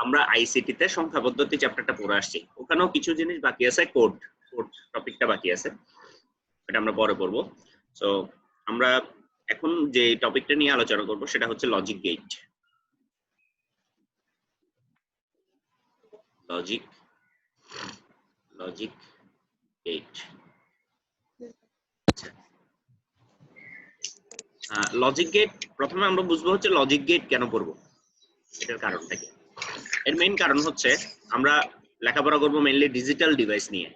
আমরা আইসিটি তে সংখ্যা পদ্ধতি চ্যাপ্টারটা পড়ে আসছি, ওখানেও কিছু জিনিস বাকি আছে, কোড কোড টপিকটা বাকি আছে, এটা আমরা পরে পড়বো। সো আমরা এখন যে টপিকটা নিয়ে আলোচনা করব সেটা হচ্ছে logic gate. Logic logic gate. Logic gate প্রথমে আমরা বুঝবো হচ্ছে লজিক গেট কেন পড়বো, এটার কারণটা কি। এর মেইন কারণ হচ্ছে আমরা লেখাপড়া করবো মেইনলি ডিজিটাল ডিভাইস নিয়ে।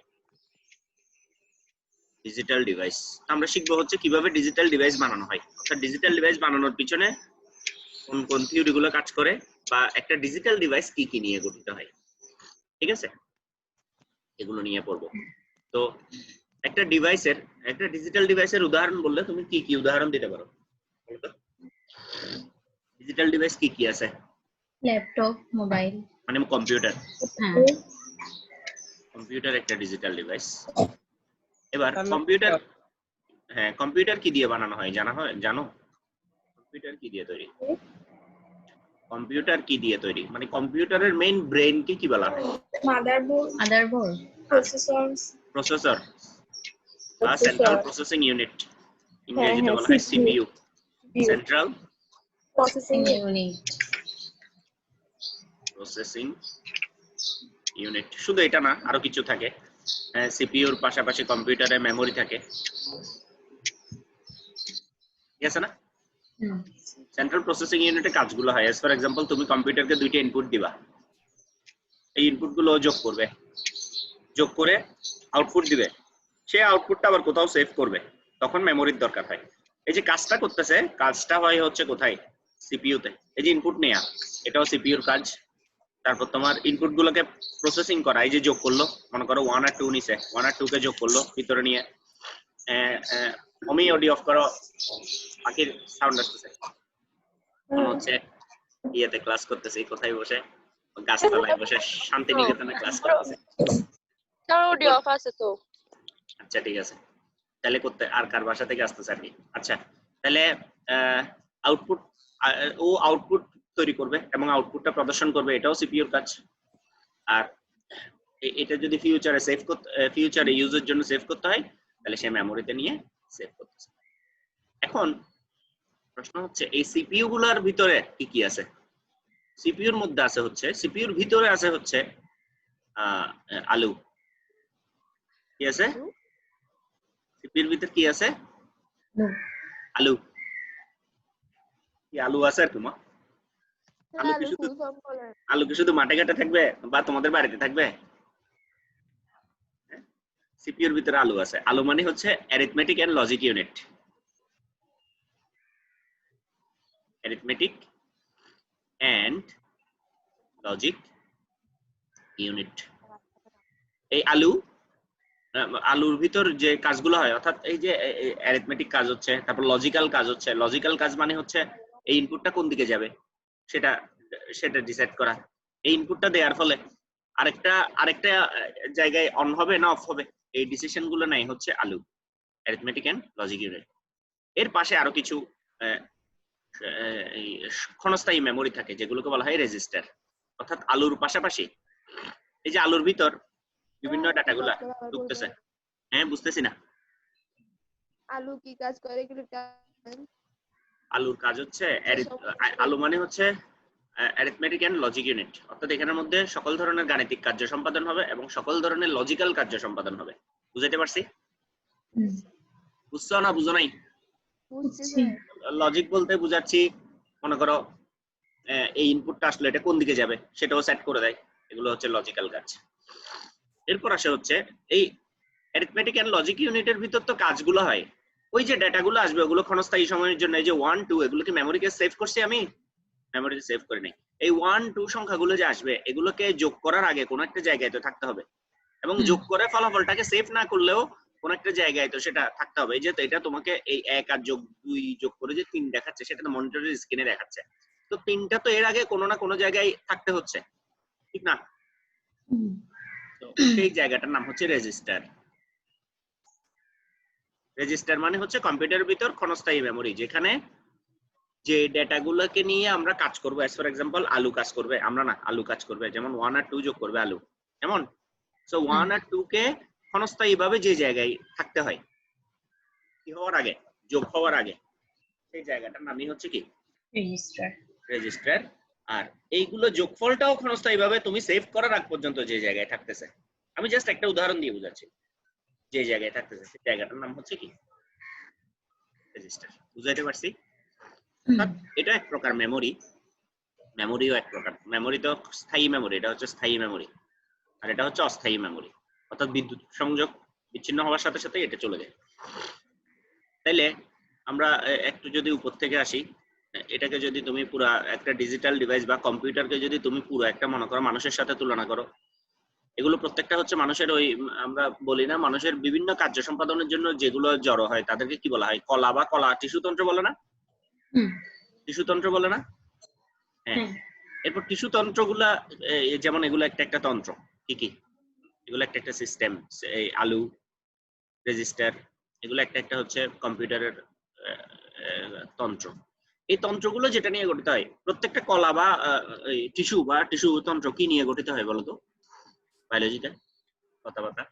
ডিজিটাল ডিভাইস আমরা শিখবো হচ্ছে কিভাবে ডিজিটাল ডিভাইস বানানো হয়, অর্থাৎ ডিজিটাল ডিভাইস বানানোর পিছনে কোন কোন থিওরি গুলো কাজ করে, বা একটা ডিজিটাল ডিভাইস কি কি নিয়ে গঠিত হয়, ঠিক আছে, এগুলো নিয়ে পড়বো। তো একটা ডিজিটাল ডিভাইসের উদাহরণ বললে তুমি কি কি উদাহরণ দিতে পারো বলো তো? ডিজিটাল ডিভাইস কি কি আছে? ল্যাপটপ, মোবাইল, মানে কম্পিউটার। হ্যাঁ কম্পিউটার একটা ডিজিটাল ডিভাইস। এবার কম্পিউটার, হ্যাঁ কম্পিউটার কি দিয়ে বানানো হয় জানো? কম্পিউটার কি দিয়ে তৈরি? কম্পিউটার কি দিয়ে তৈরি মানে কম্পিউটারের মেইন ব্রেন কে কি বলা হয়? মাদারবোর্ড, প্রসেসর বা সেন্ট্রাল প্রসেসিং ইউনিট, ইংরেজিতে বলা হয় CPU, central processing unit. Processing unit শুধু এটা না, আরো কিছু থাকে। সিপিইউর পাশাপাশি কম্পিউটারে মেমরি থাকে, ঠিক আছে না? সেন্ট্রাল প্রসেসিং ইউনিটে কাজগুলো হয়, ফর এক্সাম্পল তুমি কম্পিউটারকে দুইটা ইনপুট দিবা, এই ইনপুট গুলো যোগ করবে, যোগ করে আউটপুট দিবে, সেই আউটপুটটা আবার কোথাও সেভ করবে, তখন মেমোরির দরকার হয়। এই যে কাজটা করতেছে, কাজটা হয় হচ্ছে কোথায়? সিপিইউ তে। এই যে ইনপুট নেয়া, এটাও সিপিইউর কাজ। তারপর তোমার ইনপুট গুলোকে প্রসেসিং করা, এই যে যোগ করলো, মনে করো 1 আর 2 নিছে, 1 আর 2 কে যোগ করলো ভিতরে নিয়ে, অডিও অফ করো, পাখির সাউন্ড আসতেছে, মনে হচ্ছে ইয়েতে ক্লাস করতেছি, কোথায় বসে? গাছতলায় বসে শান্তিনিকেতনে ক্লাস করতেছে। অডিও অফ আছে তো। আচ্ছা ঠিক আছে, তাহলে করতে আর কার বাসা থেকে আসতেছে আর কি। আচ্ছা তাহলে আউটপুট, ও আউটপুট তৈরি করবে এবং আউটপুটটা প্রদর্শন করবে, এটাও সিপিইউর কাজ। আর এটা যদি ফিউচারে সেভ করতে, ফিউচারে ইউজের জন্য সেভ করতে হয়, তাহলে সে মেমোরিতে নিয়ে সেভ করতেছে। এখন প্রশ্ন হচ্ছে এই সিপিইউ গুলোর ভিতরে কি কি আছে? সিপিইউর মধ্যে আছে হচ্ছে, সিপিইউর ভিতরে আছে হচ্ছে আলু। কি আছে সিপিইউর ভিতরে? কি আছে? আলু। কি আলু আছে আর তোমার? আলু কি শুধু মাঠে ঘাটে থাকবে বা তোমাদের বাড়িতে থাকবে? সিপিইউর ভিতরে আলু আছে। আলু মানে হচ্ছে arithmetic and logic unit. Arithmetic and logic unit. এই আলুর ভিতর যে কাজগুলো হয়, অর্থাৎ এই যে অ্যারিথমেটিক কাজ হচ্ছে, তারপর লজিক্যাল কাজ হচ্ছে। লজিক্যাল কাজ মানে হচ্ছে এই ইনপুটটা কোন দিকে যাবে সেটা সেটা ডিসাইড করা। এই ইনপুটটা দেওয়ার ফলে আরেকটা আরেকটা জায়গায় অন হবে না অফ হবে, এই ডিসিশন গুলো নাই হচ্ছে আলু, অ্যারিথমেটিক এন্ড লজিক ইউনিট। এর পাশে আরো কিছু ক্ষণস্থায়ী মেমোরি থাকে, যেগুলোকে বলা হয় রেজিস্টার। অর্থাৎ আলুর পাশাপাশি এই যে আলুর ভিতর বিভিন্ন ডাটাগুলা ঢুকতেছে। হ্যাঁ বুঝতেছি না। আলু কি কাজ করে? আলুর কাজ হচ্ছে, আলু মানে হচ্ছে অ্যারিথমেটিক এন্ড লজিক ইউনিট, অর্থাৎ এখানের মধ্যে সকল ধরনের গাণিতিক কার্য সম্পাদন হবে এবং সকল ধরনের লজিক্যাল কার্য সম্পাদন হবে। বুঝাইতে পারছি? বুঝছো না বুঝো নাই? লজিক বলতে বুঝাচ্ছি, মনে করো এই ইনপুটটা আসলে এটা কোন দিকে যাবে সেটাও সেট করে দেয়, এগুলো হচ্ছে লজিক্যাল কাজ। এরপর আসে হচ্ছে এই অ্যারিথমেটিক এন্ড লজিক ইউনিটের ভিতর তো কাজগুলো হয়, ওই যে ডেটাগুলো আসবে ওগুলো ক্ষণস্থায়ী সময়ের জন্য। এই যে 1 2 এগুলো কি মেমোরিতে সেভ করছি? আমি মেমোরিতে সেভ করি নাই। এই 1 2 সংখ্যাগুলো যে আসবে এগুলোকে যোগ করার আগে কোন একটা জায়গায় তো থাকতে হবে, এবং যোগ করে ফলাফলটাকে সেভ না করলেও কোন একটা জায়গায় তো সেটা থাকতে হবে। এই যে এটা তোমাকে এই 1 আর যোগ 2 যোগ করে যে 3 দেখাচ্ছে, সেটা তো মনিটরের স্ক্রিনে দেখাচ্ছে, তো 3টা তো এর আগে কোনো না কোনো জায়গায় থাকতে হচ্ছে, ঠিক না? তো সেই জায়গাটার নাম হচ্ছে রেজিস্টার। রেজিস্টার মানে হচ্ছে কম্পিউটারের ভিতর ক্ষণস্থায়ী মেমোরি, যেখানে যে ডেটাগুলোকে নিয়ে আমরা কাজ করব, এজ ফর এক্সাম্পল আলু কাজ করবে, আমরা না, আলু কাজ করবে, যেমন 1 আর 2 যোগ করবে আলু, এমন। সো 1 আর 2 কে ক্ষণস্থায়ীভাবে যে জায়গায় থাকতে হয় কি হওয়ার আগে, যোগ হওয়ার আগে, সেই জায়গাটার নামই হচ্ছে কি রেজিস্টার। রেজিস্টার। আর এইগুলো যোগফলটাও ক্ষণস্থায়ীভাবে তুমি সেভ করার আগ পর্যন্ত যে জায়গায় থাকতেছে, আমি জাস্ট একটা উদাহরণ দিয়ে বোঝাচ্ছি, যে জায়গায় থাকতেছে সেই জায়গাটার নাম হচ্ছে কি রেজিস্টার। বুঝাইতে পারছি? এটা এক প্রকার মেমোরি, মেমোরিও এক প্রকার। মেমোরি তো স্থায়ী মেমোরি, এটা হচ্ছে স্থায়ী মেমোরি, আর এটা হচ্ছে অস্থায়ী মেমোরি, অর্থাৎ বিদ্যুৎ সংযোগ বিচ্ছিন্ন হওয়ার সাথে সাথে এটা চলে যায়। তাইলে আমরা একটু যদি উপর থেকে আসি, এটাকে যদি তুমি পুরো একটা ডিজিটাল ডিভাইস বা কম্পিউটারকে যদি তুমি পুরো একটা মনে করো মানুষের সাথে তুলনা করো, এগুলো প্রত্যেকটা হচ্ছে মানুষের ওই আমরা বলি না মানুষের বিভিন্ন কার্য সম্পাদনের জন্য যেগুলো জড়ো হয় তাদেরকে কি বলা হয়, কলা বা কলা টিস্যু তন্ত্র বলে না, টিস্যু তন্ত্র বলে না। হ্যাঁ, এরপর টিস্যু তন্ত্রগুলা যেমন এগুলো একটা একটা তন্ত্র, কি কি এগুলো একটা একটা সিস্টেম, এই আলু, রেজিস্টার, এগুলো একটা একটা হচ্ছে কম্পিউটারের তন্ত্র। এই তন্ত্রগুলো যেটা নিয়ে গঠিত হয়, প্রত্যেকটা কলা বা টিস্যু বা টিস্যু তন্ত্র কি নিয়ে গঠিত হয় বলতো বায়োলজিতে, কথাবার্তা?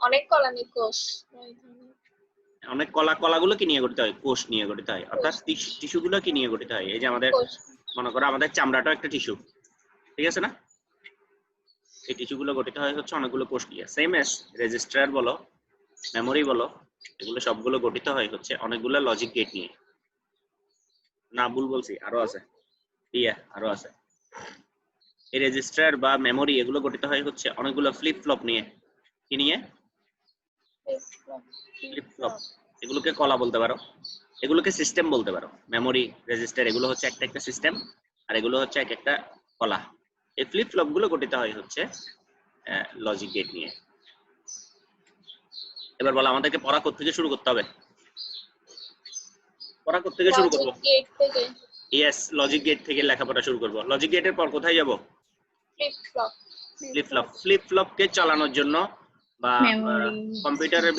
অনেক কলা নিয়ে কোষ, অনেক কলাগুলো কি নিয়ে গঠিত হয়, কোষ নিয়ে গঠিত হয়। অর্থাৎ টিস্যুগুলো কি নিয়ে গঠিত হয়, এই যে আমাদের মনে করো আমাদের চামড়াটাও একটা টিস্যু, ঠিক আছে না? এই টিস্যুগুলো গঠিত হয় হচ্ছে অনেকগুলো কোষ নিয়ে। সেম এস রেজিস্টার বলো, মেমোরি বলো, এগুলো সবগুলো গঠিত হয় হচ্ছে অনেকগুলো লজিক গেট নিয়ে। না ভুল বলছি? আরো আছে, আরো আছে। এই রেজিস্টার বা মেমোরি এগুলো গঠিত হয় হচ্ছে অনেকগুলো ফ্লিপ ফ্লপ নিয়ে। কি নিয়ে? Flip flop. এগুলোকে কলা বলতে পারো, এগুলোকে সিস্টেম বলতে পারো। মেমোরি, রেজিস্টার এগুলো হচ্ছে একটা একটা সিস্টেম, আর এগুলো হচ্ছে এক একটা কলা। এই ফ্লিপ ফ্লপ গুলো গঠিত হয় হচ্ছে লজিক গেট নিয়ে। এবার বলো আমাদেরকে পড়া কোথা থেকে শুরু করতে হবে? পড়া কোথা থেকে শুরু করব? গেট থেকে। ইয়েস, লজিক গেট থেকে লেখাপড়া শুরু করব। লজিক গেটের পর কোথায় যাব? Flip flop. Flip flop. Flip ফ্লপকে চালানোর জন্য বা কম্পিউটারের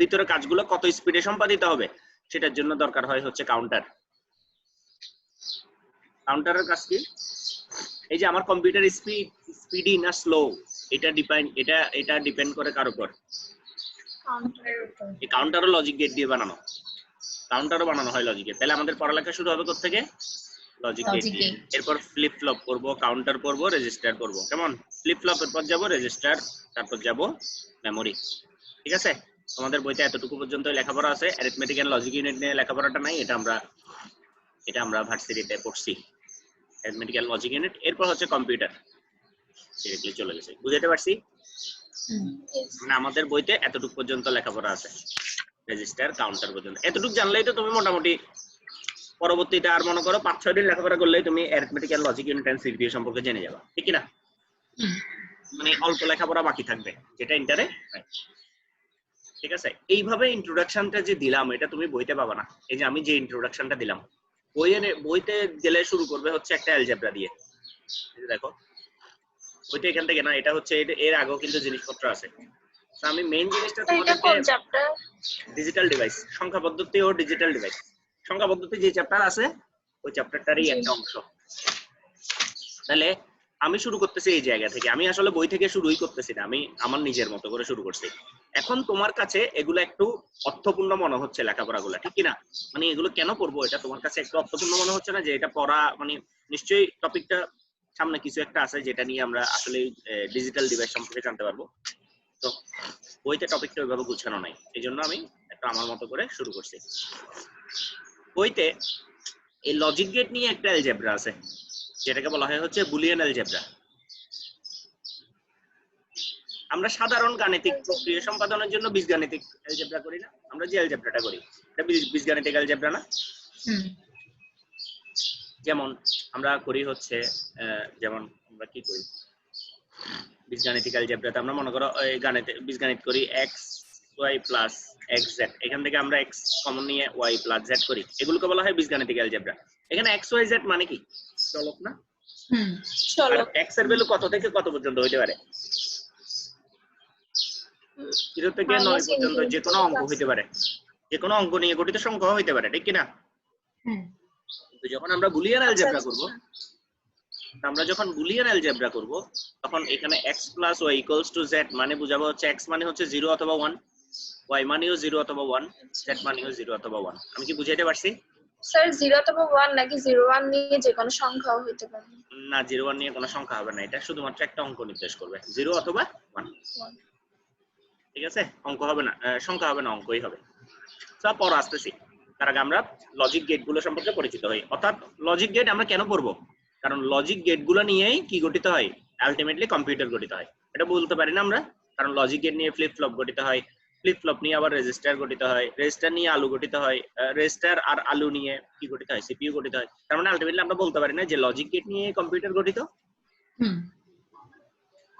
ভিতরে কাজগুলো কত স্পিডে সম্পাদিত হবে সেটার জন্য দরকার হয় হচ্ছে কাউন্টার। কাউন্টারের কাজ কি? এই যে আমার কম্পিউটার স্পিডি না স্লো, এটা ডিপেন্ড করে কার উপর? এই কাউন্টারও লজিক গেট দিয়ে বানানো, কাউন্টারও বানানো হয় লজিক গেট। তাহলে আমাদের পড়ালেখা শুরু হবে কোথা থেকে? লজিক গেট দিয়ে। এরপর ফ্লিপ ফ্লপ করব, কাউন্টার করব, রেজিস্টার করব। কেমন? ফ্লিপ ফ্লপের পর যাব রেজিস্টার, তারপর যাব মেমোরি। ঠিক আছে? তোমাদের বইতে এতটুকু পর্যন্ত লেখাপড়া আছে। অ্যারিথমেটিক এন্ড লজিক ইউনিট নিয়ে লেখাপড়াটা নাই, এটা আমরা ভার্সিটিতে পড়ছি, অ্যারিথমেটিক এন্ড লজিক ইউনিট। এরপর হচ্ছে কম্পিউটার, ডিরেক্টলি চলে গেছে। বুঝাতে পারছি? মানে আমাদের বইতে এতটুকু পর্যন্ত লেখাপড়া আছে, রেজিস্টার কাউন্টার পর্যন্ত। এতটুকু জানলেই তো তুমি মোটামুটি পরবর্তীতে আর মনে করো 5-6 দিন লেখাপড়া করলেই তুমি arithmetic and logic unit and CPU সম্পর্কে জেনে যাবে, ঠিক কি না? মানে অল্প লেখাপড়া বাকি থাকবে, যেটা ইন্টারে। ঠিক আছে? এইভাবে ইন্ট্রোডাকশনটা যে দিলাম এটা তুমি বইতে পাবা না। এই যে আমি যে ইন্ট্রোডাকশনটা দিলাম বইতে গেলে শুরু করবে হচ্ছে একটা অ্যালজেব্রা দিয়ে। দেখো বইতে এখান থেকে না, এটা হচ্ছে এর আগেও কিন্তু জিনিসপত্র আছে। তো আমি মেইন জিনিসটা তোমাদেরকে ডিজিটাল ডিভাইস, সংখ্যা পদ্ধতি ও ডিজিটাল ডিভাইস, সংখ্যা পদ্ধতি যে চ্যাপ্টার আছে ওই চ্যাপ্টারটারই একটা অংশ। তাহলে আমি শুরু করতেছি এই জায়গা থেকে। আমি আসলে বই থেকে শুরুই করতেছি না, আমি আমার নিজের মতো করে শুরু করছি। এখন তোমার কাছে এগুলো একটু অর্থপূর্ণ মনে হচ্ছে লেখাপড়াগুলো, ঠিক কি না? মানে এগুলো কেন পড়বো এটা তোমার কাছে একটু অর্থপূর্ণ মনে হচ্ছে না? যে এটা পড়া মানে নিশ্চয়ই টপিকটা সামনে কিছু একটা আছে যেটা নিয়ে আমরা আসলে ডিজিটাল ডিভাইস সম্পর্কে জানতে পারবো। তো বইতে টপিকটা ওইভাবে গুছানো নাই, এই জন্য আমি একটা আমার মতো করে শুরু করছি। বইতে এই লজিক গেট নিয়ে একটা অ্যালজেব্রা আছে যেটাকে বলা হয় হচ্ছে বুলিয়ান অ্যালজেব্রা। আমরা সাধারণ গাণিতিক প্রক্রিয়া সম্পাদনের জন্য বীজগাণিতিক অ্যালজেব্রা করি না, আমরা যে অ্যালজেব্রাটা করি এটা বীজগাণিতিক অ্যালজেব্রা না? যেমন আমরা করি হচ্ছে যেমন আমরা কি করি বীজগাণিতিক অ্যালজেব্রাতে, আমরা মনে করো বীজগাণিত করি x y প্লাস xz, এখান থেকে আমরা x কমন নিয়ে y প্লাস z করি, এগুলোকে বলা হয় বীজগাণিতিক অ্যালজেব্রা। এখানে x y z মানে কি? চলক না? চলক। x এর ভ্যালু কত থেকে কত পর্যন্ত হইতে পারে? 0 থেকে 9 পর্যন্ত যে কোনো অঙ্ক হইতে পারে। যে কোনো অঙ্ক নিয়ে গঠিত সংখ্যা হইতে পারে, ঠিক কিনা? হ্যাঁ। তো যখন আমরা বুলিয়ান আচ্ছা, অ্যালজেব্রা আচ্ছা। করব, আমরা যখন বুলিয়ান অ্যালজেব্রা করব তখন এখানে x plus y equals to z মানে বুঝাবো হচ্ছে x মানে হচ্ছে 0 অথবা 1, y মানেও 0 অথবা 1, z মানেও 0 অথবা 1। আমি কি বুঝাইতে পারছি? স্যার 0 অথবা 1 নাকি 01 নিয়ে যে কোনো সংখ্যাও হতে পারে? না, 0 1 নিয়ে কোনো সংখ্যা হবে না, এটা শুধুমাত্র একটা অঙ্ক নির্দেশ করবে, 0 অথবা 1। ঠিক আছে, অঙ্ক হবে না, সংখ্যা হবে না, অঙ্কই হবে। সব পর আসতেছি, তার আগে আমরা লজিক গেট গুলো সম্পর্কে পরিচিত হই। অর্থাৎ লজিক গেট আমরা কেন পড়বো? কারণ লজিক গেট গুলো নিয়েই কি গঠিত হয়, আলটিমেটলি কম্পিউটার গঠিত হয়। এটা বলতে পারি না আমরা, কারণ লজিক গেট নিয়ে ফ্লিপ ফ্লপ গঠিত হয়, ফ্লিপ ফ্লপ নিয়ে আবার রেজিস্টার গঠিত হয়, রেজিস্টার নিয়ে আলু গঠিত হয়, রেজিস্টার আর আলু নিয়ে কি গঠিত হয়, সিপিইউ গঠিত হয়। তার মানে আলটিমেটলি আমরা বলতে পারি না যে লজিক গেট নিয়ে কম্পিউটার গঠিত।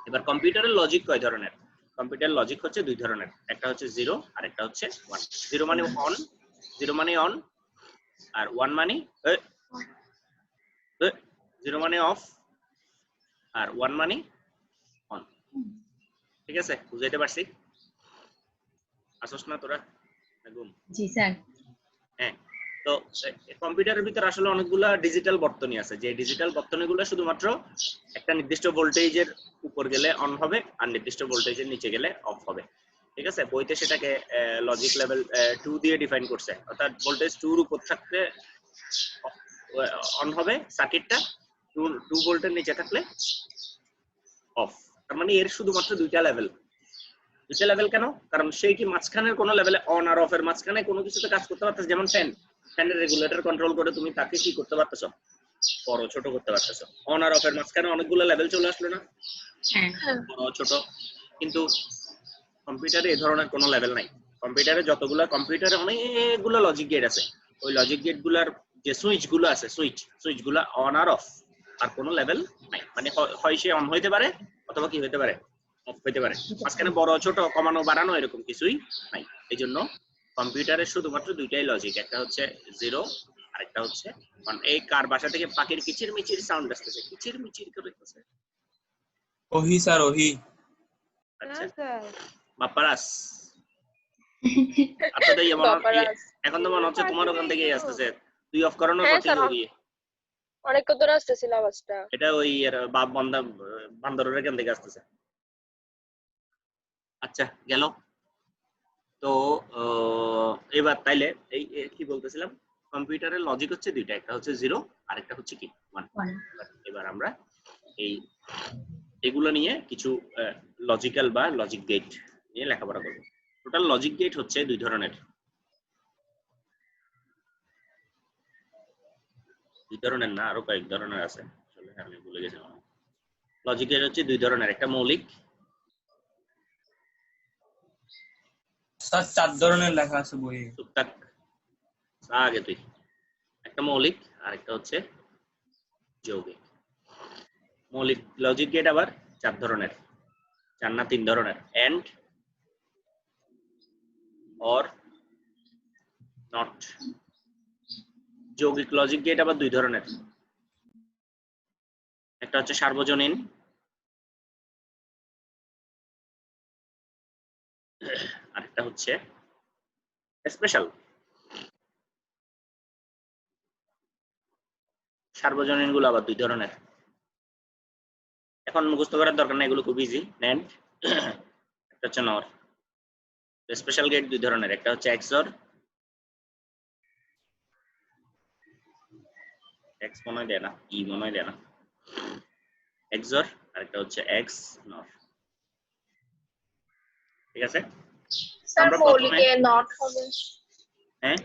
এবার কম্পিউটারের লজিক কয় ধরনের? কম্পিউটার লজিক হচ্ছে দুই ধরনের, একটা হচ্ছে 0 আর একটা হচ্ছে 1। 0 মানে অন, 0 মানে অন, আর 1 মানে 0 মানে অফ, আর 1 মানে অন। ঠিক আছে, বুঝাইতে পারছি? আসছ না তোরা একদম? জি স্যার। হ্যাঁ। তো কম্পিউটারের ভিতরে আসলে অনেকগুলা ডিজিটাল বর্তনী আছে, যে ডিজিটাল বর্তনীগুলো শুধুমাত্র একটা নির্দিষ্ট ভোল্টেজের উপর গেলে অন হবে আর নির্দিষ্ট ভোল্টেজের নিচে গেলে অফ হবে। ঠিক আছে, বইতে সেটাকে লজিক লেভেল 2 দিয়ে ডিফাইন করছে, অর্থাৎ ভোল্টেজ 2 এর উপর থাকলে অন হবে সার্কিটটা, 2 ভোল্টের নিচে থাকলে অফ। তার মানে এর শুধুমাত্র দুইটা লেভেল। দুইটা লেভেল কেন? কারণ সেই কি মাঝখানের কোনো লেভেলে অন আর অফ এর মাঝখানে কোনো কিছুতে কাজ করতে পারতেছ, যেমন ফ্যানের রেগুলেটর কন্ট্রোল করে তুমি তাকে কি করতে পারতেছ, বড় ছোট করতে পারতেছ। অন আর অফ এর মাঝখানে অনেকগুলো লেভেল চলে আসলো না, হ্যাঁ। বড় ছোট। কিন্তু কম্পিউটারে এই ধরনের কোনো লেভেল নাই। কম্পিউটারে যতগুলো, কম্পিউটারে অনেকগুলো লজিক গেট আছে, ওই লজিক গেট গুলার যে সুইচ গুলো আছে, সুইচ গুলা অন আর অফ, আর কোনো লেভেল নাই। মানে হয় সে অন হইতে পারে অথবা কি হইতে পারে, অফ হইতে পারে। মাঝখানে বড় ছোট কমানো বাড়ানো এরকম কিছুই নাই। এই জন্য কম্পিউটারে শুধুমাত্র দুইটাই লজিক, একটা হচ্ছে 0 আর একটা হচ্ছে 1। এই কার বাসা থেকে পাখির কিচির মিচির সাউন্ড আসতেছে, কিচির মিচির করতেছে? ওহি স্যার, ওহি। আচ্ছা, বাপ্পারাস। আচ্ছা, তো বাপারাজ। এখন তো মনে হচ্ছে তোমার ওখান থেকেই আসতেছে, তুই অফ করানোর হ্যাঁ পর থেকে স্যার, ওই অনেক কত আসতেছিল আওয়াজটা। এটা ওই বাপ বান্দরের এখান থেকে আসতেছে। আচ্ছা, গেল তো। এবার তাইলে এই কি বলতেছিলাম, কম্পিউটারের লজিক হচ্ছে দুইটা, একটা হচ্ছে 0 আর একটা হচ্ছে কি 1। এবার আমরা এই এগুলো নিয়ে কিছু লজিক্যাল বা লজিক গেট নিয়ে লেখাপড়া করব। টোটাল লজিক গেট হচ্ছে দুই ধরনের, না আরো কয়েক ধরনের আছে, আসলে আমি ভুলে গেছিলাম। লজিক গেট হচ্ছে দুই ধরনের, একটা মৌলিক। স্যার 4 ধরনের লেখা আছে বইয়ে। টুকটাক আগে তুই, একটা মৌলিক আর একটা হচ্ছে যৌগিক। মৌলিক লজিক গেট আবার 4 ধরনের, 4 না 3 ধরনের, এন্ড, অর, নট। যৌগিক লজিক গেট আবার 2 ধরনের, একটা হচ্ছে সার্বজনীন আর একটা হচ্ছে স্পেশাল। সার্বজনীন গুলো আবার 2 ধরনের, এখন মুখস্থ করার দরকার নেই, এগুলো খুব ইজি। নেন একটা হচ্ছে নর। স্পেশাল গেট 2 ধরনের, একটা হচ্ছে এক্সর, এক্স মনে হয় দেয় না, ই মনে হয় দেয় না, এক্সর, আর একটা হচ্ছে এক্স নর। ঠিক আছে, স্যার আমরা প্রথমে মৌলিকে নট হবে। হ্যাঁ,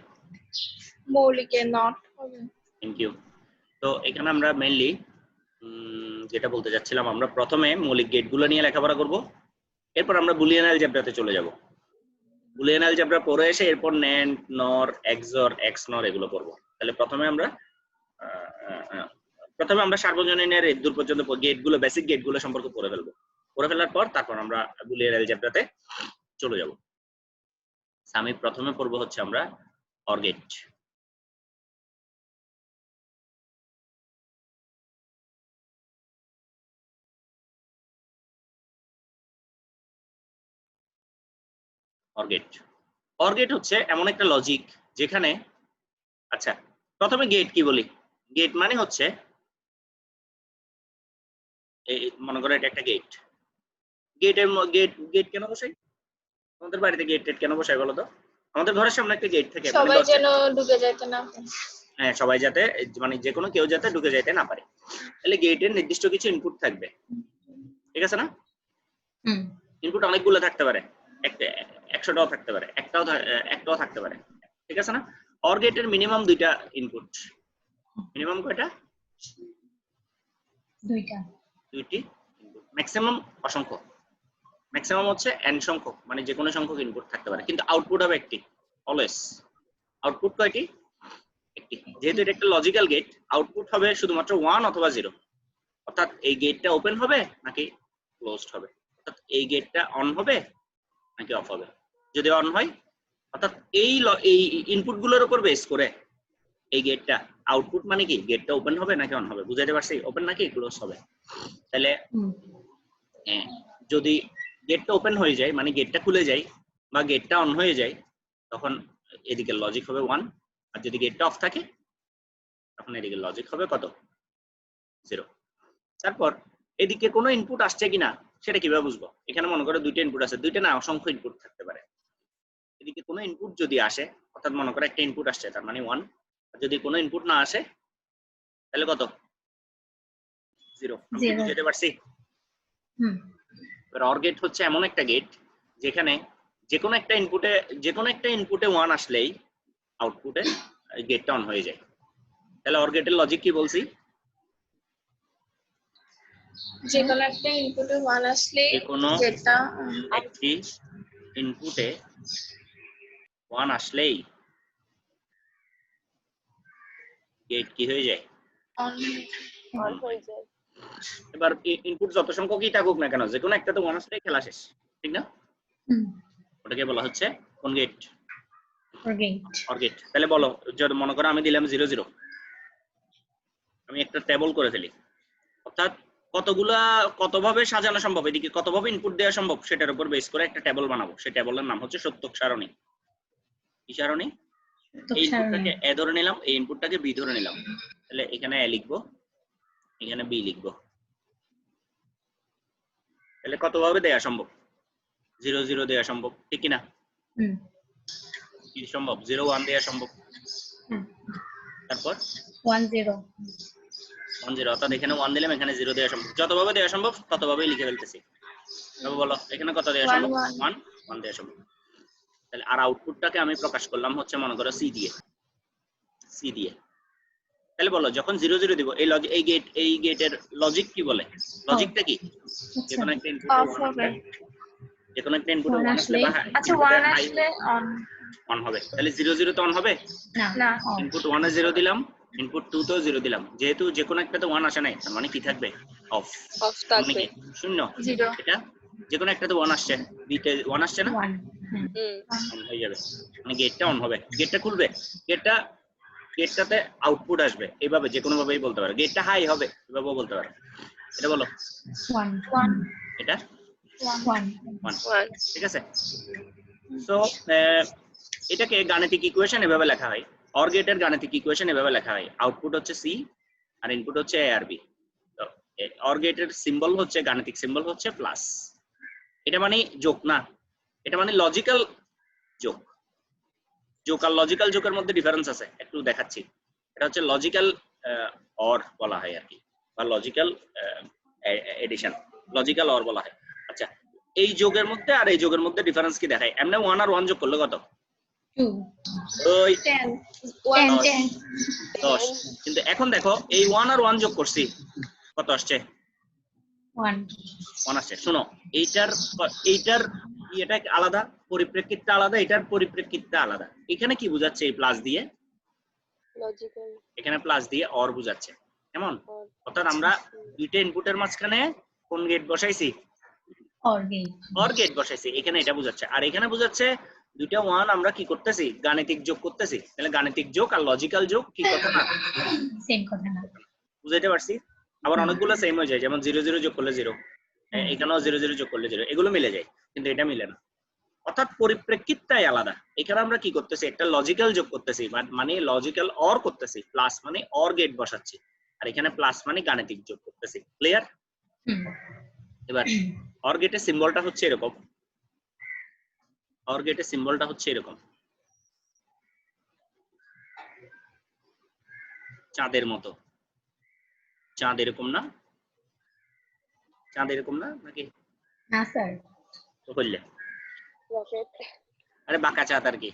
মৌলিকে নট হবে। Thank you. তো এখানে আমরা মেইনলি যেটা বলতে যাচ্ছিলাম, আমরা প্রথমে মৌলিক গেটগুলো নিয়ে লেখাপড়া করব, এরপর আমরা বুলিয়ান অ্যালজেব্রাতে চলে যাব। বুলিয়ান অ্যালজেব্রা পড়ে এসে এরপর ন্যান্ড, নর, এক্সর, এক্স নর এগুলো পড়বো। তাহলে প্রথমে আমরা সার্বজনীনের দূর পর্যন্ত গেটগুলো, বেসিক গেটগুলো সম্পর্কে পড়ে ফেলবো। পড়ে ফেলার পর তারপর আমরা বুলিয়ান অ্যালজেব্রাতে চলে যাব। আমি প্রথমে পড়বো হচ্ছে আমরা or gate. Or gate or gate হচ্ছে এমন একটা লজিক যেখানে, আচ্ছা প্রথমে গেট কি বলি, গেট মানে হচ্ছে এই মনে করো এটা একটা গেট, গেটের গেট গেট কেন বসাই, আমাদের বাড়িতে গেট টেট কেন বসাই বলো তো? আমাদের ঘরের সামনে একটা গেট থাকে, মানে সবাই দরজা। যেন ঢুকে যাইতে না পারে। হ্যাঁ, সবাই যাতে, মানে যে কোনো কেউ যাতে ঢুকে যাইতে না পারে, তাহলে গেটের নির্দিষ্ট কিছু ইনপুট থাকবে, ঠিক আছে না? হুম ইনপুট অনেকগুলো থাকতে পারে, 100টাও থাকতে পারে, একটাও থাকতে পারে, ঠিক আছে না? অর গেটের মিনিমাম 2টা ইনপুট, মিনিমাম কয়টা? দুইটা 2টি ইনপুট, ম্যাক্সিমাম অসংখ্য, ম্যাক্সিমাম হচ্ছে n সংখ্যক, মানে যে কোনো সংখ্যক ইনপুট থাকতে পারে, কিন্তু আউটপুট হবে একটি, অলওয়েজ আউটপুট কয়টি? একটি। যেহেতু এটা একটা লজিক্যাল গেট, আউটপুট হবে শুধুমাত্র 1 অথবা 0, অর্থাৎ এই গেটটা ওপেন হবে নাকি ক্লোজড হবে, অর্থাৎ এই গেটটা অন হবে নাকি অফ হবে। যদি অন হয়, অর্থাৎ এই ইনপুট গুলোর উপর বেস করে এই গেটটা আউটপুট মানে কি, গেটটা ওপেন হবে নাকি অন হবে, বুঝাইতে পারছি? ওপেন নাকি ক্লোজ হবে। তাহলে হুম যদি গেটটা ওপেন হয়ে যায় মানে গেটটা খুলে যায় বা গেটটা অন হয়ে যায়, তখন এদিকে লজিক হবে 1, আর যদি গেটটা অফ থাকে তখন এদিকে লজিক হবে কত? 0। তারপর এদিকে কোনো ইনপুট আসছে কিনা সেটা কিভাবে বুঝবো? এখানে মনে করো 2টা ইনপুট আছে, 2টা না অসংখ্য ইনপুট থাকতে পারে। এদিকে কোনো ইনপুট যদি আসে, অর্থাৎ মনে করো একটা ইনপুট আসছে, তার মানে 1, আর যদি কোনো ইনপুট না আসে তাহলে কত? 0। আমি কি 0 বুঝাতে পারছি? হুম এবার অর গেট হচ্ছে এমন একটা গেট যেখানে যে কোনো একটা ইনপুটে 1 আসলেই আউটপুটে গেটটা অন হয়ে যায়। তাহলে অর গেটের লজিক কি বলছি? যে কোনো একটা ইনপুটে 1 আসলে যে কোনো যেটা একটি ইনপুটে 1 আসলেই গেট কি হয়ে যায়? অন হয়ে যায়। এবার ইনপুট যত সংখ্যকই থাকুক না কেন, যে কোনো একটা তো 1 আসলেই খেলা শেষ, ঠিক না? হুম ওটাকে বলা হচ্ছে কোন gate? Or gate or gate. তাহলে বলো, যদি মনে করো আমি দিলাম 0 0, আমি একটা টেবল করে ফেলি, অর্থাৎ কতভাবে সাজানো সম্ভব, এদিকে কতভাবে ইনপুট দেওয়া সম্ভব সেটার উপর বেস করে একটা টেবল বানাবো। সেই টেবলের নাম হচ্ছে সত্যক সারণী। কি সারণী? এই ইনপুটটাকে এ ধরে নিলাম, এই ইনপুটটাকে বি ধরে নিলাম, তাহলে এখানে এ লিখবো, এখানে বি লিখবো, তাহলে কতভাবে দেওয়া সম্ভব? 0 0 দেওয়া সম্ভব, ঠিক কিনা? হুম কি সম্ভব? 0 1 দেওয়া সম্ভব। হুম তারপর 1 0 1 0, অর্থাৎ এখানে 1 দিলাম, এখানে 0 দেওয়া সম্ভব। যতভাবে দেওয়া সম্ভব ততভাবেই লিখে ফেলতেছি। তবে বলো এখানে কত দেওয়া সম্ভব? 1 1 দেওয়া সম্ভব। তাহলে আর আউটপুটটাকে আমি প্রকাশ করলাম হচ্ছে মনে করো সি দিয়ে। তাহলে বলো যখন 0 0 দিব, এই গেটের লজিক কি বলে? লজিকটা কি? যে কোনো একটা ইনপুটে অফ 1 হবে। আসলে, যে কোনো একটা ইনপুটে 1 আসলে বা আচ্ছা 1 আসলে অন হবে, তাহলে 0 0 তো অন হবে না না। ইনপুট 1 এ 0 দিলাম, ইনপুট 2 তেও 0 দিলাম, যেহেতু যে কোনো একটাতে 1 আসে নাই, তার মানে কি থাকবে? অফ থাকবে, শূন্য। 0 এটা যে কোনো একটাতে 1 আসছে, বিতে 1 আসছে না, 1 অন হয়ে যাবে, মানে গেটটা অন হবে, গেটটা খুলবে, গেটটাতে আউটপুট আসবে, এইভাবে যে কোনো ভাবেই বলতে পারো। গেটটা হাই হবে, এভাবেও বলতে পারো। এটা বলো 1 এটা 1 1, ঠিক আছে? সো এটাকে গাণিতিক ইকুয়েশন এভাবে লেখা হয়। অর গেটের গাণিতিক ইকুয়েশন এভাবে লেখা হয়, আউটপুট হচ্ছে সি আর ইনপুট হচ্ছে এ আর বি। তো অর গেটের সিম্বল হচ্ছে, গাণিতিক সিম্বল হচ্ছে প্লাস। এটা মানে যোগ না, এটা মানে লজিক্যাল যোগ। যোগ আর লজিক্যাল যোগের মধ্যে ডিফারেন্স আছে, একটু দেখাচ্ছি। এটা হচ্ছে লজিক্যাল অর বলা হয় আর কি, বা লজিক্যাল এডিশন, লজিক্যাল অর বলা হয়। আচ্ছা, এই যোগের মধ্যে আর এই যোগের মধ্যে ডিফারেন্স কি দেখায়? এমনি 1 আর 1 যোগ করলে কত? 2 ওই 10 10। কিন্তু এখন দেখো এই 1 আর 1 যোগ করছি, কত আসছে? 1 আসছে। শোনো, এইটার এটা আলাদা, পরিপ্রেক্ষিতটা আলাদা, এটার পরিপ্রেক্ষিতটা আলাদা। এখানে কি বোঝাচ্ছে এই প্লাস দিয়ে? লজিক্যাল। এখানে প্লাস দিয়ে অর বোঝাচ্ছে, কেমন? অর্থাৎ আমরা দুইটা ইনপুটের মাঝখানে কোন গেট বসাইছি? অর গেট বসাইছি, এখানে এটা বোঝাচ্ছে। আর এখানে বোঝাচ্ছে দুইটা 1 আমরা কি করতেছি? গাণিতিক যোগ করতেছি। তাহলে গাণিতিক যোগ আর লজিক্যাল যোগ কি কথা না? সেম কথা না, বুঝাইতে পারছি? আবার অনেকগুলো সেম হয়ে যায়, যেমন 0 0 যোগ করলে 0, এখানেও 0 0 যোগ করলে 0, এগুলো মিলে যায়, কিন্তু এটা মিলে না। অর্থাৎ পরিপ্রেক্ষিতটাই আলাদা। এখানে আমরা কি করতেছি, একটা লজিক্যাল যোগ করতেছি, মানে লজিক্যাল অর করতেছি, প্লাস মানে অর গেট বসাচ্ছি, আর এখানে প্লাস মানে গাণিতিক যোগ করতেছি। ক্লিয়ার? এবার অর গেটের সিম্বলটা হচ্ছে এরকম, অর গেটের সিম্বলটা হচ্ছে এরকম, চাঁদের মতো। চাঁদ এরকম না? চাঁদ এরকম না নাকি? না স্যার। তো বললে রকেট আরে বাঁকা চাঁদ আর কি,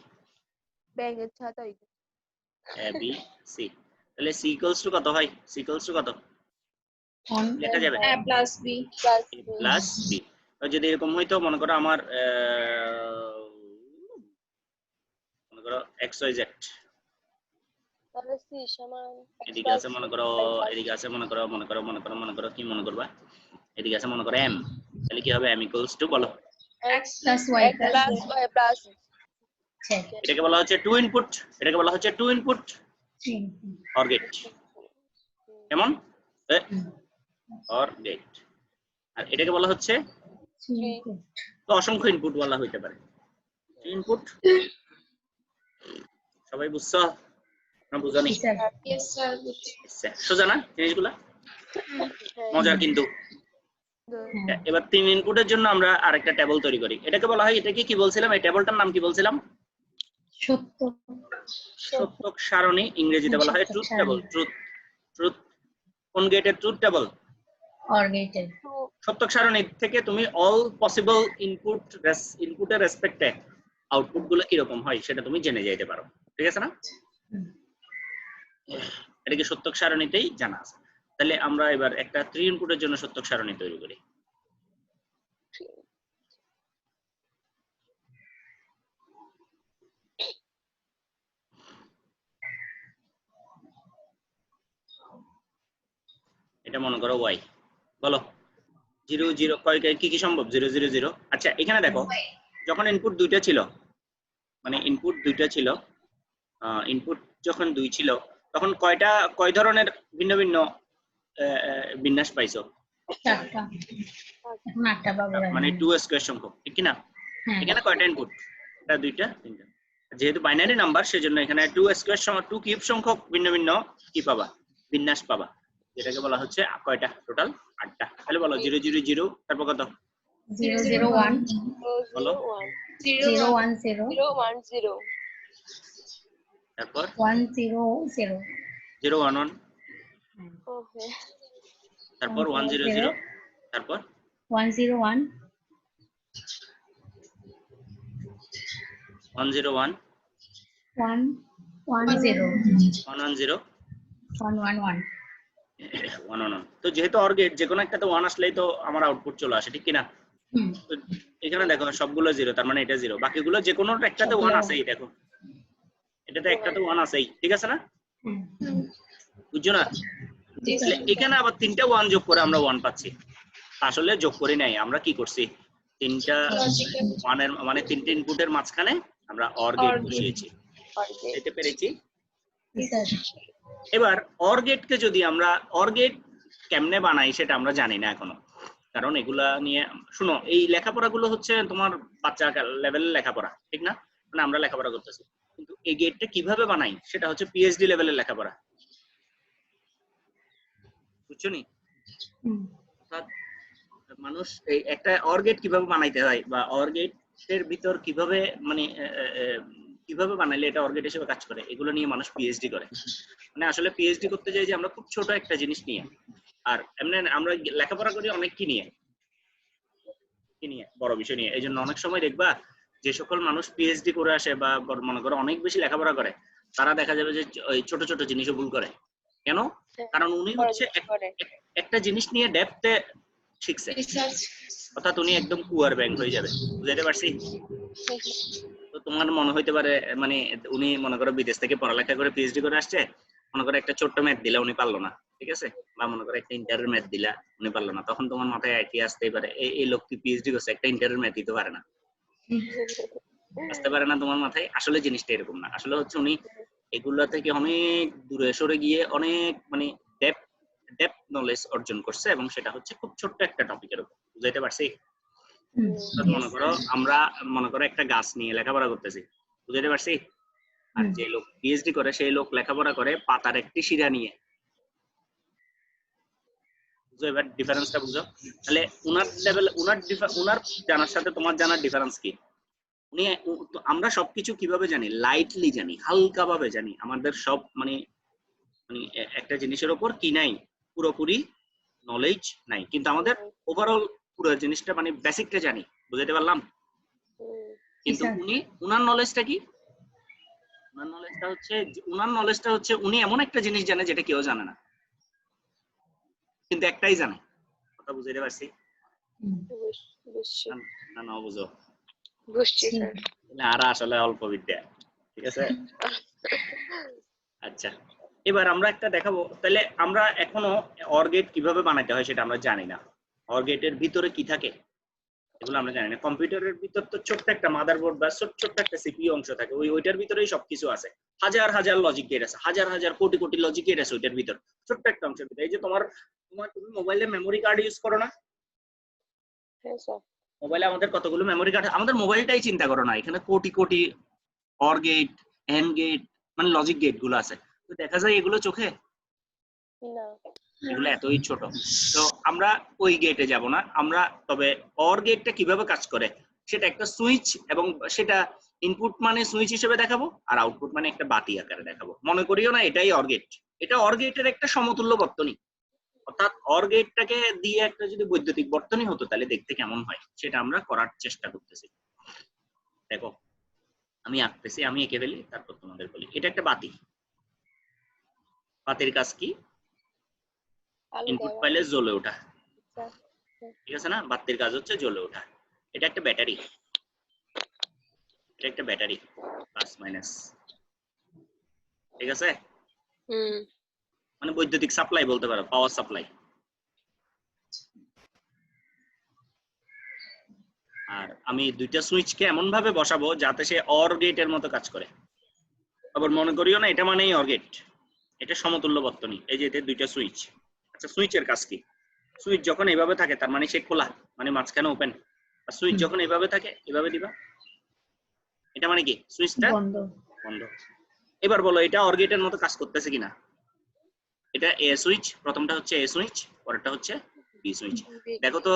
ব্যাঙের ছাতা এ বি সি। তাহলে সি ইকুয়ালস টু কত হয়? সি ইকুয়ালস টু কত লেখা যাবে? a plus B plus B. যদি এরকম হইতো, মনে করো আমার মনে করো এক্স ওয়াই জেড, তাহলে সি সমান এদিকে আছে মনে করো, এদিকে আছে মনে করো কি মনে করবা, এদিকে আছে মনে করো এম, তাহলে কি হবে? এম ইকুয়ালস টু বলো, x প্লাস y প্লাস এটাকে বলা হচ্ছে টু ইনপুট, এটাকে বলা হচ্ছে টু ইনপুট অর গেট। কেমন? OR gate. আর এটাকে বলা হচ্ছে তো অসংখ্য ইনপুট বলা হইতে পারে, ইনপুট। সবাই বুঝছো না বুঝানি? yes sir সোজা না জিনিসগুলা? মজার কিন্তু। এবার 3 ইনপুটের জন্য আমরা আরেকটা টেবিল তৈরি করি। এটাকে বলা হয়, এটাকে কি বলছিলাম, এই টেবিলটার নাম কি বলছিলাম? সত্যক সারণী, ইংরেজিতে বলা হয় ট্রুথ টেবিল। ট্রুথ কোন গেটের ট্রুথ টেবিল? অর গেটের। সত্যক সারণী থেকে তুমি অল পসিবল ইনপুটের রেসপেক্টে আউটপুট গুলো কিরকম হয় সেটা তুমি জেনে যেতে পারো। ঠিক আছে না? এটা কি সত্যক সারণীতেই জানা আছে। তাহলে আমরা এবার একটা 3 ইনপুটের জন্য সত্যক সারণী তৈরি করি। এটা মনে করো y, বলো 0 0 কি কি সম্ভব? 0 0 0। আচ্ছা এখানে দেখো, যখন ইনপুট দুইটা ছিল, মানে ইনপুট দুইটা ছিল, ইনপুট যখন 2 ছিল, তখন কয় ধরনের ভিন্ন ভিন্ন বিন্যাস পাইছো? 4টা। এখন 8টা পাবো। মানে 2 স্কয়ার সংখ্যক, ঠিক কি না? এখানে কয়টা ইনপুট? এটা 2টা 3টা। যেহেতু বাইনারি নাম্বার সেজন্য এখানে 2 স্কয়ার 2 কিউব সংখ্যক ভিন্ন ভিন্ন কি পাবা? বিন্যাস পাবা, যেটাকে বলা হচ্ছে কয়টা? টোটাল 8টা। তাহলে বলো 0 0 0, তারপর কত? 0 0 1 বলো 0 1 0 তারপর 1 0 0 0 1 1, ওকে তারপর 1 0 0, তারপর 1 0 1 1 0 1 1 1 0 1 1 0 1 1 1। 1 1 1। তো যেহেতু অর গেট, যে কোনো একটাতে 1 আসলেই তো আমার আউটপুট চলে আসে, ঠিক কি না? তো এখানে দেখো সবগুলো 0, তার মানে এটা 0। বাকিগুলো যে কোনো একটাতে 1 আছেই, দেখো এটাতে একটাতে 1 আছেই, ঠিক আছে না? বুঝছো না? তাহলে এখানে আবার 3টা 1 যোগ করে আমরা 1 পাচ্ছি। আসলে যোগ করি নাই, আমরা কি করছি, 3টা 1 এর মানে 3টে ইনপুটের মাঝখানে আমরা অর গেট বসিয়েছি। এতে পেরেছি? এবার অর গেটকে যদি আমরা, অর গেট কেমনে বানাই সেটা আমরা জানি না এখনো, কারণ এগুলা নিয়ে শুনো, এই লেখাপড়াগুলো হচ্ছে তোমার বাচ্চা লেভেলের লেখাপড়া, ঠিক না? মানে আমরা লেখাপড়া করতেছি, কিন্তু এই গেটটা কিভাবে বানাই সেটা হচ্ছে পিএইচডি লেভেলের লেখাপড়া। বুঝছো নি? অর্থাৎ মানুষ এই একটা অর গেট কিভাবে বানাইতে হয়, বা অর গেটের ভিতর কিভাবে মানে কিভাবে বানাইলে এটা অর গেট হিসেবে কাজ করে, এগুলো নিয়ে মানুষ পিএইচডি করে। মানে আসলে পিএইচডি করতে যাই যে আমরা খুব ছোট একটা জিনিস নিয়ে, আর এমনি আমরা লেখাপড়া করি অনেক কি নিয়ে বড় বিষয় নিয়ে। এই জন্য অনেক সময় দেখবা যে সকল মানুষ পিএইচডি করে আসে বা মনে করো অনেক বেশি লেখাপড়া করে, তারা দেখা যাবে যে ওই ছোট ছোট জিনিসও ভুল করে। কেন? কারণ উনি হচ্ছে একটা জিনিস নিয়ে ডেপথে শিখছে, অর্থাৎ উনি একদম কুয়ার ব্যাংক হয়ে যাবে। বুঝাইতে পারছি? তো তোমার মনে হইতে পারে মানে উনি মনে করো বিদেশ থেকে পড়ালেখা করে পিএইচডি করে আসছে, মনে করো একটা ছোট্ট ম্যাথ দিলা উনি পারলো না, ঠিক আছে, বা মনে করো একটা ইন্টারের ম্যাথ দিলা উনি পারলো না, তখন তোমার মাথায় আইটি আসতেই পারে এই লোক কি পিএইচডি করছে, একটা ইন্টারের ম্যাথ দিতে পারে না, আসতে পারে না তোমার মাথায়। আসলে জিনিসটা এরকম না, আসলে হচ্ছে উনি এগুলা থেকে অনেক দূরে সরে গিয়ে অনেক মানে ডেপথ নলেজ অর্জন করছে, এবং সেটা হচ্ছে খুব ছোট্ট একটা টপিকের উপর। বুঝাইতে পারছি? মনে করো আমরা মনে করো একটা গাছ নিয়ে লেখাপড়া করতেছি, বুঝতে পারছি? আর যে লোক পিএইচডি করে সেই লোক লেখাপড়া করে পাতার একটি শিরা নিয়ে। বুঝো এবার ডিফারেন্সটা বুঝো। তাহলে উনার লেভেল উনার জানার সাথে তোমার জানার ডিফারেন্স কি? উনি আমরা সবকিছু কিভাবে জানি? লাইটলি জানি, হালকা ভাবে জানি। আমাদের সব মানে মানে একটা জিনিসের উপর কি নাই, পুরোপুরি নলেজ নাই, কিন্তু আমাদের ওভারঅল পুরো জিনিসটা মানে বেসিকটা জানি। বুঝতে পারলাম? কিন্তু উনার নলেজটা কি? উনার নলেজটা হচ্ছে উনি এমন একটা জিনিস জানে যেটা কেউ জানে না, কিন্তু একটাই জানে। কথা বুঝতে পারছি না? না বুঝো না, আর আসলে অল্প বিদ্যা, ঠিক আছে। আচ্ছা, এবার আমরা একটা দেখাবো। তাহলে আমরা এখনো অর গেট কিভাবে বানাতে হয় সেটা আমরা জানি না। অর গেটের ভিতরে কি থাকে এগুলো আমরা জানি না। কম্পিউটারের ভিতর তো ছোট্ট একটা মাদারবোর্ড বা ছোট্ট একটা সিপিইউ অংশ থাকে, ওইটার ভিতরেই সবকিছু আছে। হাজার হাজার লজিক গেট আছে, হাজার হাজার কোটি কোটি লজিক গেট আছে ওইটার ভিতর, ছোট্ট একটা অংশের ভিতরে। এই যে তুমি মোবাইলে মেমোরি কার্ড ইউজ করো না? মোবাইলে আমাদের কতগুলো মেমোরি কার্ড, আমাদের মোবাইলটাই চিন্তা করো না, এখানে crore crore or gate, and gate, মানে লজিক গেট গুলো আছে। তো দেখা যায় এগুলো চোখে না, এগুলো এতই ছোট। তো আমরা ওই গেটে যাব না, আমরা তবে অর গেটটা কিভাবে কাজ করে সেটা একটা সুইচ, এবং সেটা ইনপুট মানে সুইচ হিসেবে দেখাবো, আর আউটপুট মানে একটা বাতি আকারে দেখাবো। মনে করিও না এটাই অর গেট, এটা অর গেটের একটা সমতুল্য বর্তনী। অর্থাৎ অর গেটটাকে দিয়ে একটা যদি বৈদ্যুতিক বর্তনী হতো তাহলে দেখতে কেমন হয় সেটা আমরা করার চেষ্টা করতেছি। দেখো আমি আঁকতেছি, আমি এঁকে ফেলি, তারপর তোমাদের বলি। এটা একটা বাতি, বাতির কাজ কি? ইনপুট পাইলে জ্বলে ওঠা, ঠিক আছে না? বাতির কাজ হচ্ছে জ্বলে ওঠা। এটা একটা ব্যাটারি, এটা একটা ব্যাটারি প্লাস মাইনাস, ঠিক আছে? মানে বৈদ্যুতিক সাপ্লাই বলতে পারো, পাওয়ার সাপ্লাই। আর আমি দুইটা সুইচকে এমন ভাবে বসাবো যাতে সে অর গেটের মতো কাজ করে। আবার মনে করিও না এটা মানেই অর গেট, এটা সমতুল্য বর্তনী। এই যে এতে দুইটা সুইচ। আচ্ছা, সুইচের কাজ কি? সুইচ যখন এইভাবে থাকে তার মানে সে খোলা, মানে মাঝখানে ওপেন। আর সুইচ যখন এইভাবে থাকে, এভাবে দিবা, এটা মানে কি? সুইচটা বন্ধ। বন্ধ। এবার বলো এটা অর গেটের মতো কাজ করতেছে কিনা? এটা এ সুইচ, প্রথমটা হচ্ছে এ সুইচ, পরেরটা হচ্ছে বি সুইচ। দেখো তো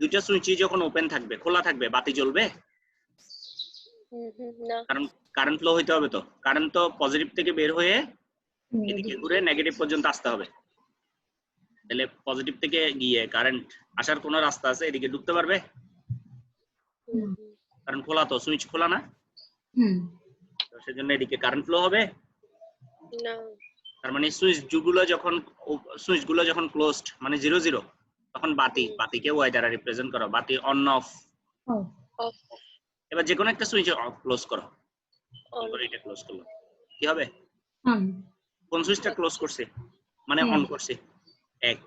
দুইটা সুইচই যখন ওপেন থাকবে, খোলা থাকবে, বাতি জ্বলবে? কারণ কারেন্ট ফ্লো হইতে হবে। তো কারেন্ট তো পজিটিভ থেকে বের হয়ে এদিকে ঘুরে নেগেটিভ পর্যন্ত আসতে হবে। তাহলে পজিটিভ থেকে গিয়ে কারেন্ট আসার কোনো রাস্তা আছে? এদিকে ঢুকতে পারবে? কারণ খোলা, তো সুইচ খোলা না, তো সেজন্য এদিকে কারেন্ট ফ্লো হবে না। তার মানে সুইচগুলো যখন ক্লোজড মানে 0 0, তখন বাতিকে ওয়াই দ্বারা রিপ্রেজেন্ট করো। বাতি অন অফ। এবার যে কোনো একটা সুইচ ক্লোজ করো, এটা ক্লোজ করলো, কি হবে? কোন সুইচটা ক্লোজ করছে মানে অন করছে? এক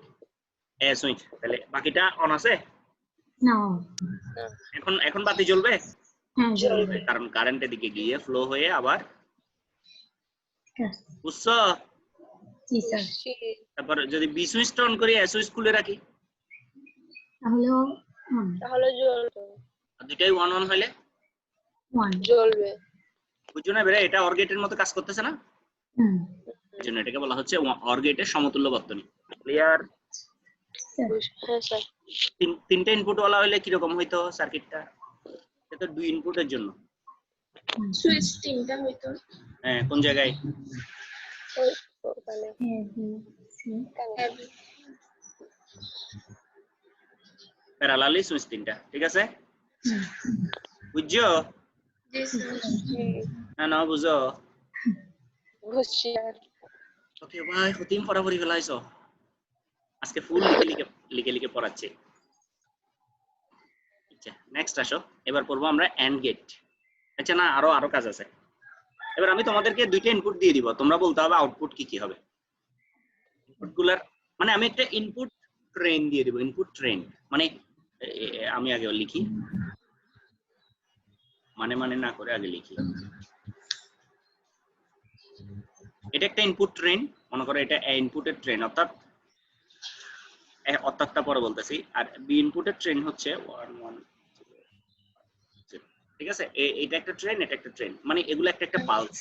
এ সুইচ। তাহলে বাকিটা অন আছে না। এখন বাতি জ্বলবে? হ্যাঁ, জ্বলবে। কারণ কারেন্ট এদিকে গিয়ে ফ্লো হয়ে আবার, বুঝছো? জি স্যার। তারপর যদি বি সুইচটা অন করি, এ সুইচ খুলে রাখি, তাহলে জ্বলবে। দুইটাই ওয়ান অন হইলে জ্বলবে। বুঝছো না? বেরে এটা অর গেটের মতো কাজ করতেছে না? এজন্য এটাকে বলা হচ্ছে অর গেটের সমতুল্য বর্তনী। ক্লিয়ার? হ্যাঁ স্যার। তিনটা ইনপুট ওয়ালা হইলে কি রকম হইতো সার্কিটটা? এটা দুই ইনপুটের জন্য। সুইচ তিনটা হইতো। হ্যাঁ, কোন জায়গায়? ওখানে প্যারালালি সুইচ তিনটা, ঠিক আছে? বুঝছো না বুঝো? বুঝছি। ওকে ভাই, হতিম পড়াপড়ি ফেলাইছো আজকে, ফুল লিখে লিখে পড়াচ্ছি। আচ্ছা, নেক্সট আসো। এবার পড়বো আমরা এন্ড গেট। আচ্ছা না, আরো কাজ আছে। এবার আমি তোমাদেরকে দুইটা ইনপুট দিয়ে দিব, তোমরা বলতে হবে আউটপুট কি হবে। ইনপুটগুলোর মানে আমি একটা ইনপুট ট্রেন দিয়ে দিব। ইনপুট ট্রেন মানে আমি আগে লিখি, মানে না করে আগে লিখি। এটা একটা ইনপুট ট্রেন, মনে করো এটা এ ইনপুটের ট্রেন, অর্থাৎটা পরে বলতেছি। আর বি ইনপুটের ট্রেন হচ্ছে 1 1 ঠিক আছে, এটা একটা ট্রেন, এটা একটা ট্রেন, মানে এগুলো একটা একটা পালস।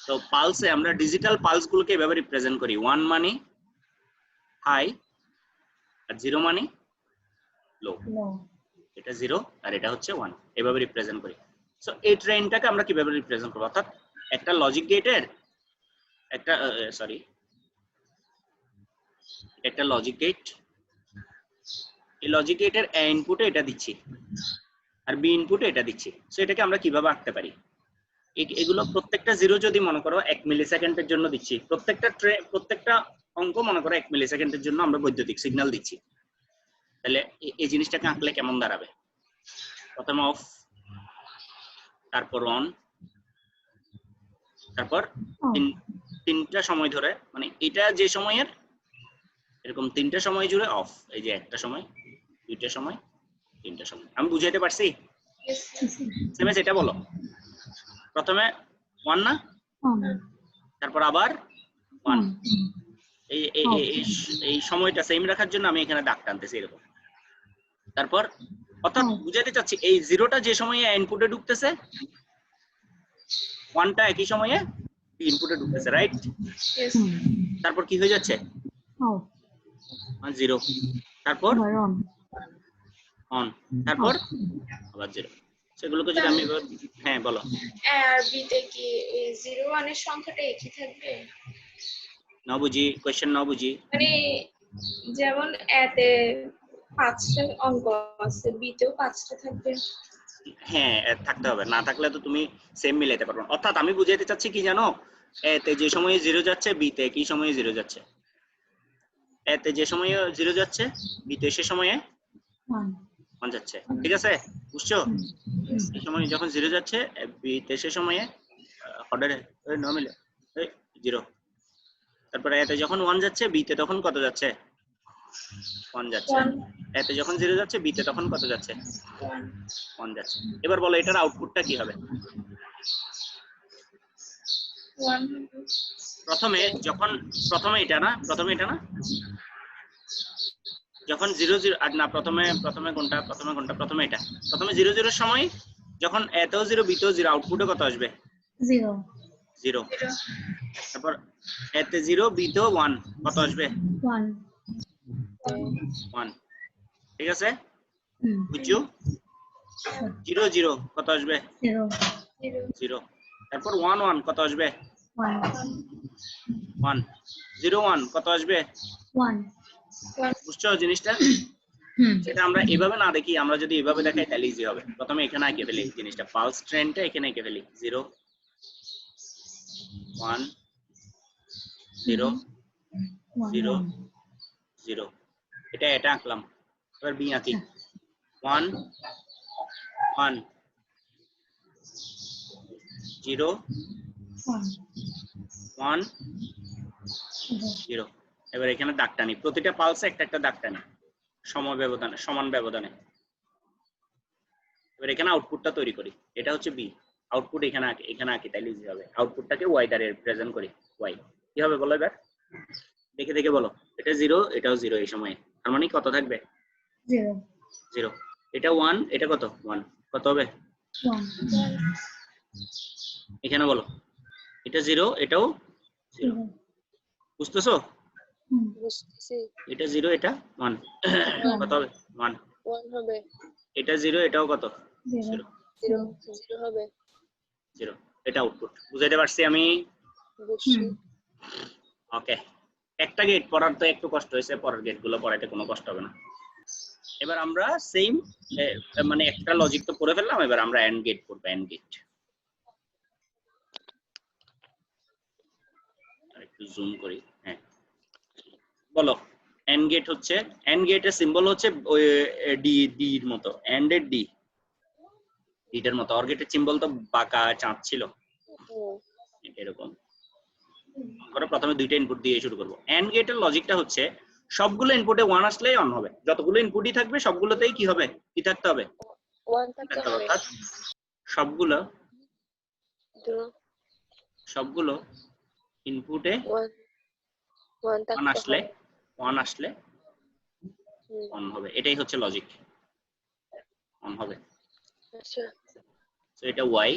তো পালসে আমরা ডিজিটাল পালস গুলোকে এভাবে রিপ্রেজেন্ট করি, 1 মানে হাই আর 0 মানে লো। লো। এটা 0 আর এটা হচ্ছে 1, এভাবে রিপ্রেজেন্ট করি। সো এই ট্রেনটাকে আমরা কিভাবে রিপ্রেজেন্ট করব, অর্থাৎ একটা লজিক গেটের একটা সরি একটা লজিক গেট, এই লজিক গেটের এ ইনপুটে এটা দিচ্ছি আর বি ইনপুটে এটা দিচ্ছি। সো এটাকে আমরা কিভাবে আঁকতে পারি, এগুলো প্রত্যেকটা 0 যদি মনে করো 1 মিলি সেকেন্ডের জন্য দিচ্ছি, প্রত্যেকটা অঙ্ক মনে করো 1 মিলি সেকেন্ডের জন্য আমরা বৈদ্যুতিক সিগন্যাল দিচ্ছি, তাহলে এই জিনিসটাকে আঁকলে কেমন দাঁড়াবে, প্রথমে অফ, তারপর অন, তারপর তিনটা সময় ধরে, মানে এটা যে সময়ের এরকম 3টা সময় জুড়ে অফ, এই যে 1টা সময়, 2টা সময়, 3টা সময়। আমি বুঝাইতে পারছি? সেমেস এটা বলো, প্রথমে 1 না, তারপর আবার 1, এই সময়টা সেম রাখার জন্য আমি এখানে দাগ টানতেছি এরকম। তারপর অর্থাৎ বুঝাইতে চাচ্ছি এই 0টা যে সময়ে ইনপুটে ঢুকতেছে, 1টা একই সময়ে ইনপুটে ঢুকতেছে, রাইট? তারপর কি হয়ে যাচ্ছে, 0, তারপর অন, তারপর আবার 0। সেগুলোকে যদি আমি হ্যাঁ বলো, আর বি তে কি 0 1 এর সংখ্যাটা একই থাকবে? না বুঝি, কোশ্চেন না বুঝি। মানে যেমন এ তে 5টা অঙ্ক আছে, বি তেও 5টা থাকবে? হ্যাঁ থাকতে হবে, না থাকলে তো তুমি সেম মিলাইতে পারবে না। অর্থাৎ আমি বুঝাইতে চাচ্ছি কি জানো, এ তে যে সময়ে 0 যাচ্ছে, বি তে কি সময়ে 0 যাচ্ছে, এ তে যে সময়ে 0 যাচ্ছে, বি তে সে সময়ে 1 যাচ্ছে, ঠিক আছে? বুঝছো? এই সময় যখন 0 যাচ্ছে, বি তে সে সময়ে অর্ডারে না মিলে 0, তারপরে এতে যখন 1 যাচ্ছে, বি তে তখন কত যাচ্ছে, 1 যাচ্ছে। এতে যখন 0 যাচ্ছে, বি তে তখন কত যাচ্ছে, 1 যাচ্ছে। এবার বলো এটার আউটপুটটা কি হবে? প্রথমে এটা না যখন 0 0 আর না, প্রথমে কোনটা, প্রথমে এটা, প্রথমে 0 0 এর সময় যখন এতেও 0 বিতেও 0, আউটপুটে কত আসবে, 0। তারপর এতে 0 বিতেও 1, কত আসবে, 1, ঠিক আছে? বুঝছো? 0 0 কত আসবে, 0। তারপর 1 1 কত আসবে, 1, 0 1 কত আসবে, 1। বুঝছো জিনিসটা? সেটা আমরা এভাবে না দেখি, আমরা যদি এভাবে দেখাই তাহলে ইজি হবে। প্রথমে এখানে এঁকে ফেলি জিনিসটা, পালস ট্রেনটা এখানে এঁকে ফেলি, 0 1 0 0 0, এটা আঁকলাম। এবার বি আঁকি, 1 1 0 1 0। এবার এখানে দাগ টানি, প্রতিটা পালসে একটা একটা দাগ টানি সমান ব্যবধানে। এবার এখানে আউটপুটটা তৈরি করি, এটা হচ্ছে বি, আউটপুট এখানে আঁকি তাইলে ইজি হবে। আউটপুটটাকে ওয়াই দ্বারা রিপ্রেজেন্ট করি, ওয়াই কি হবে বলো এবার, দেখে বলো। এটা 0, এটাও 0 এই সময়ে, তার মানে কত থাকবে, 0। এটা 1, এটা কত, 1, কত হবে, 1। এখানে বলো, এটা 0, এটাও 0, বুঝতেছো? বুঝতেছি। এটা 0, এটা 1, কত হবে, 1 হবে। এটা 0, এটাও কত, 0 হবে। 0। এটা আউটপুট, বুঝাইতে পারছি আমি? ওকে, একটা গেট পড়ার তো একটু কষ্ট হয়েছে, পরের গেটগুলো পড়াইতে কোনো কষ্ট হবে না। এবার আমরা সেম মানে একটা লজিক তো পড়ে ফেললাম, এবার আমরা এন্ড গেট পড়ব, এন্ড গেট। একটু জুম করি, হ্যাঁ বলো। এন্ড গেট হচ্ছে, এন্ড গেটের সিম্বল হচ্ছে ওই ডি এর মতো, এন্ড এর ডি এর মতো। অর গেটের সিম্বল তো বাঁকা চাঁদ ছিল এরকম। আমরা প্রথমে দুইটা ইনপুট দিয়ে শুরু করব। এন্ড গেটের লজিকটা হচ্ছে সবগুলো ইনপুটে 1 আসলেই অন হবে, যতগুলো ইনপুটই থাকবে সবগুলোতেই কি হবে, কি থাকতে হবে, 1 থাকতে হবে। অর্থাৎ সবগুলো ইনপুটে 1 আসলে অন হবে, এটাই হচ্ছে লজিক, অন হবে। আচ্ছা সো এটা y,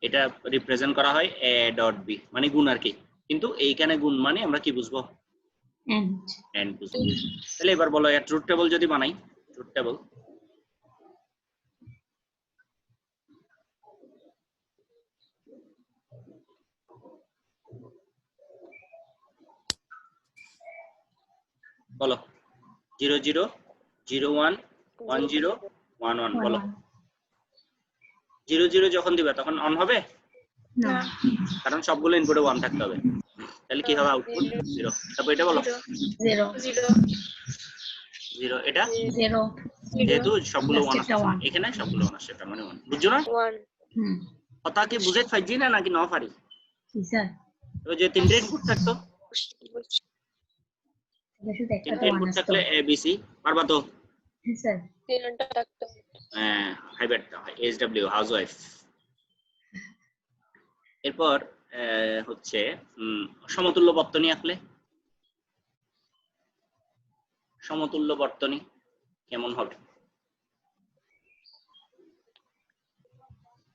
এটা রিপ্রেজেন্ট করা হয় a ডট b, মানে গুণ আর কি, কিন্তু এইখানে গুণ মানে আমরা কি বুঝবো, and and বুঝবো। তাহলে এবার বলো এর ট্রুথ টেবল যদি বানাই, ট্রুথ টেবল বলো 0 0 0 1 1 0 1 1 বলো 0 0 যখন দিবা তখন অন হবে, no কারণ সবগুলো ইনপুটে 1 থাকতে হবে, তাহলে কি হবে আউটপুট 0। তারপর এটা বলো 0 0, এটা 0 যেহেতু সবগুলো 1 Last এটা আসছে, 1 এখানে সবগুলো 1 আসছে, তার মানে 1, বুঝছো না? 1 কথা কি বুঝে ফাইজি না নাকি ন পারি? জি স্যার তো যে তিনটে ইনপুট থাকতো, শুধু একটা তিনটে তো ইনপুট 1 আসতো থাকলে এ বি সি পারবা তো? স্যার তিনটা থাকতে হবে। হ্যাঁ, হাইব্রিড এইচডব্লিউ হাউসওয়াইফ। এরপর হচ্ছে সমতুল্য বর্তনী আঁকলে, সমতুল্য বর্তনী কেমন হবে?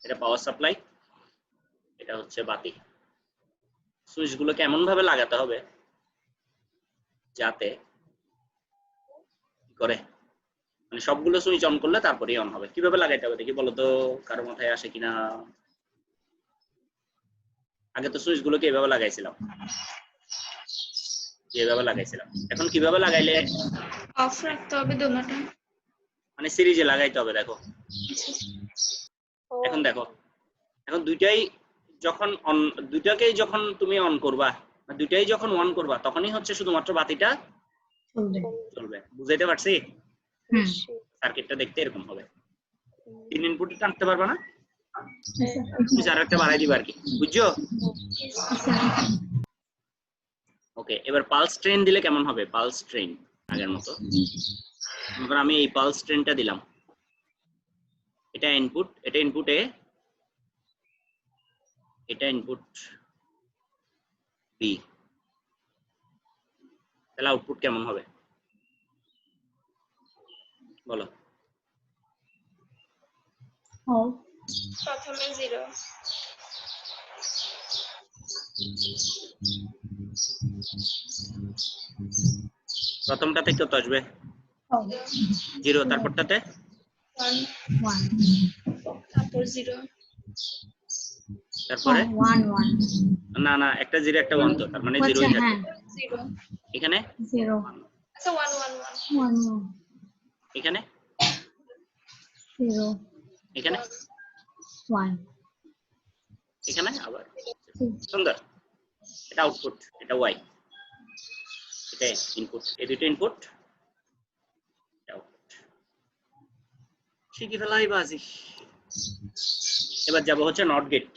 এটা পাওয়ার সাপ্লাই, এটা হচ্ছে বাতি। সুইচ গুলো কেমন ভাবে লাগাতে হবে যাতে কি করে, মানে সবগুলো সুইচ অন করলে তারপরেই অন হবে, কিভাবে লাগাইতে হবে দেখি বলো তো, কারো মাথায় আসে কিনা? আগে তো সুইচ গুলোকে এভাবে লাগাইছিলাম, এভাবে লাগাইছিলাম, এখন কিভাবে লাগাইলে, অফ রাখতে হবে দোনোটা। মানে সিরিজে লাগাইতে হবে। দেখো এখন দেখো, এখন দুইটাই যখন অন, দুইটাকেই যখন তুমি অন করবা, দুইটাই যখন অন করবা, তখনই হচ্ছে শুধুমাত্র বাতিটা চলবে চলবে। বুঝাইতে পারছি? হুম সার্কিটটা দেখতে এরকম হবে। তিন ইনপুট টানতে পারবা না, স্যার আর একটা বাড়াই দিবা আর কি, বুঝছো? ওকে, এবার পালস ট্রেন দিলে কেমন হবে? পালস ট্রেন আগের মতো, এবার আমি এই পালস ট্রেনটা দিলাম, এটা ইনপুট, এটা ইনপুটে, এটা ইনপুট বি, তাহলে আউটপুট কেমন হবে বলো? ও প্রথমে 0 প্রথমটাতে কত আসবে? ও 0, তারপরটাতে 1 1 তারপর 0 তারপরে 1 1 না না, একটা 0 একটা 1, তো তার মানে আচ্ছা 0ই থাকবে। হ্যাঁ 0 এখানে 0 আচ্ছা 1 1 1 এখানে 0 এখানে 1 এখানে আবার সুন্দর। এটা আউটপুট, এটা ওয়াই, এটা ইনপুট, এই দুটো ইনপুট, শিখে ফেলাই বাজি। এবার যাব হচ্ছে নট গেট।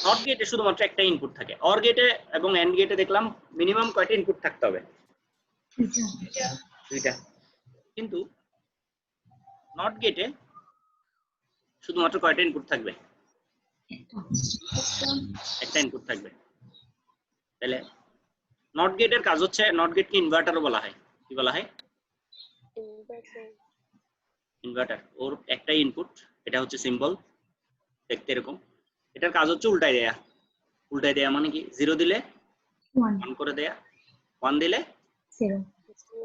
নট গেটে শুধুমাত্র একটা ইনপুট থাকে, অর গেটে এবং এন্ড গেটে দেখলাম মিনিমাম কয়টা ইনপুট থাকতে হবে? দুইটা। কিন্তু নট গেটে শুধুমাত্র কয়টা ইনপুট থাকবে? একটা ইনপুট থাকবে। তাহলে নট গেটের কাজ হচ্ছে, নট গেটকে ইনভার্টারও বলা হয়। কি বলা হয়? ইনভার্টার। ওর একটাই ইনপুট, এটা হচ্ছে সিম্বল, দেখতে এরকম। এটার কাজ হচ্ছে উল্টাই দেয়া। উল্টাই দেয়া মানে কি? 0 দিলে 1 করে দেয়া, 1 দিলে 0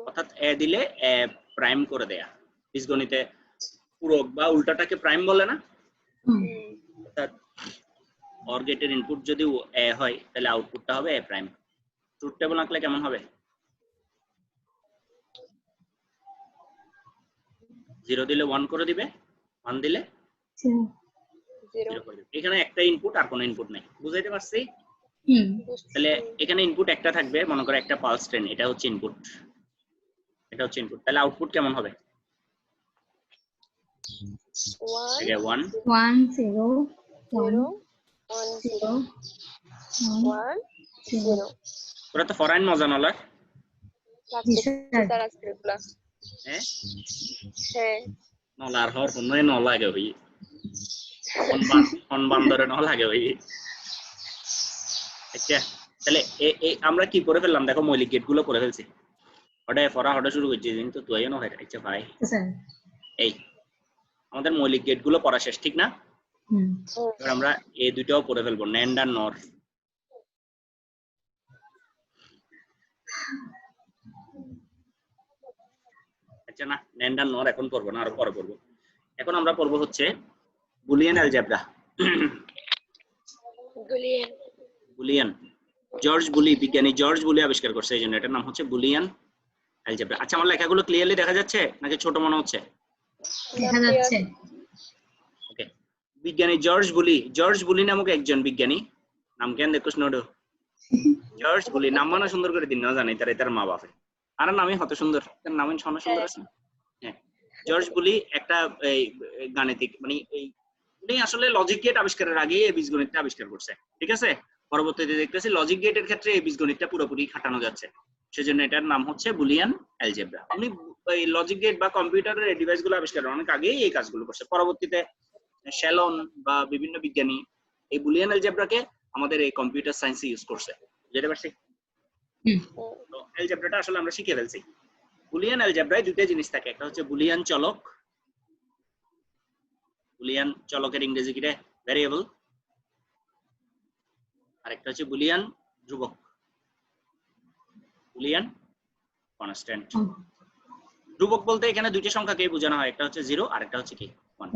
অর্থাৎ এ দিলে এ প্রাইম করে দেয়া। বীজগণিতে পূরক বা উল্টাটাকে প্রাইম বলে না? অর্থাৎ অর গেটের ইনপুট যদি এ হয় তাহলে আউটপুটটা হবে এ প্রাইম। ট্রুথ টেবল আঁকলে কেমন হবে? 0 দিলে 1 করে দিবে, 1 দিলে 0 করে দিবে। এখানে একটা ইনপুট আর কোনো ইনপুট নাই। বুঝাইতে পারছি? তাহলে এখানে ইনপুট একটা থাকবে, মনে করো একটা পালস ট্রেন, এটা হচ্ছে ইনপুট, এটা হচ্ছে ইনপুট। তাহলে আউটপুট কেমন হবে? 1 1 0 1 0 1 0 ওরা তো ফরাইন মজা নলা। হ্যাঁ হ্যাঁ নলার হর কোনোই ন লাগে হই, কোন বান্দরে ন লাগে হই। আচ্ছা, তাহলে আমরা কি করে ফেললাম দেখো, মৌলিক গেট গুলো করে ফেলছি। ওটা ফরা হটা শুরু করছি কিন্তু তুই না হয়। আচ্ছা ভাই স্যার এই আমাদের মৌলিক গেট গুলো পড়া শেষ, ঠিক না? হুম এবার আমরা এই দুইটাও পড়ে ফেলবো, ন্যান্ড আর নর। আচ্ছা না, ন্যান্ড আর নর এখন পড়বো না, আরো পরে পড়বো। এখন আমরা পড়বো হচ্ছে Boolean algebra. Boolean Boolean, George Boole, বিজ্ঞানী জর্জ বুলি আবিষ্কার করছে, এই জন্য এটার নাম হচ্ছে বুলিয়ান অ্যালজেব্রা। আচ্ছা, আমার লেখাগুলো ক্লিয়ারলি দেখা যাচ্ছে নাকি ছোট মনে হচ্ছে? দেখা যাচ্ছে। ওকে, বিজ্ঞানী জর্জ বুলি নামক একজন বিজ্ঞানী, নাম কেন দেখোস নডো, জর্জ বুলি নাম মানে সুন্দর করে দিন না জানি তার মা বাপে, আর নামই হত সুন্দর, তার নামই শোনা সুন্দর আছে। হ্যাঁ, জর্জ বুলি একটা এই গাণিতিক, মানে এই উনি আসলে লজিক গেট আবিষ্কারের আগে এই বীজগণিতটা আবিষ্কার করছে, ঠিক আছে? পরবর্তীতে দেখতেছি লজিক গেটের ক্ষেত্রে এই বীজগণিতটা পুরোপুরি খাটানো যাচ্ছে, সেজন্য এটার নাম হচ্ছে বুলিয়ান অ্যালজেব্রা। উনি এই লজিক গেট বা কম্পিউটারের এই ডিভাইসগুলো আবিষ্কারের অনেক আগেই এই কাজগুলো করছে। পরবর্তীতে শ্যালন বা বিভিন্ন বিজ্ঞানী এই বুলিয়ান অ্যালজেব্রাকে আমাদের এই কম্পিউটার সায়েন্সে ইউজ করছে, বুঝতে পারছি? তো অ্যালজেব্রাটা আসলে আমরা শিখে ফেলছি। বুলিয়ান অ্যালজেব্রায় দুটো জিনিস থাকে, একটা হচ্ছে বুলিয়ান চলক, বুলিয়ান চলকের ইংরেজি কি রে? ভ্যারিয়েবল। আর একটা হচ্ছে বুলিয়ান ধ্রুবক, বুলিয়ান কনস্ট্যান্ট। ধ্রুবক বলতে এখানে দুইটা সংখ্যাকে বোঝানো হয়, একটা হচ্ছে 0 আর একটা হচ্ছে কি 1।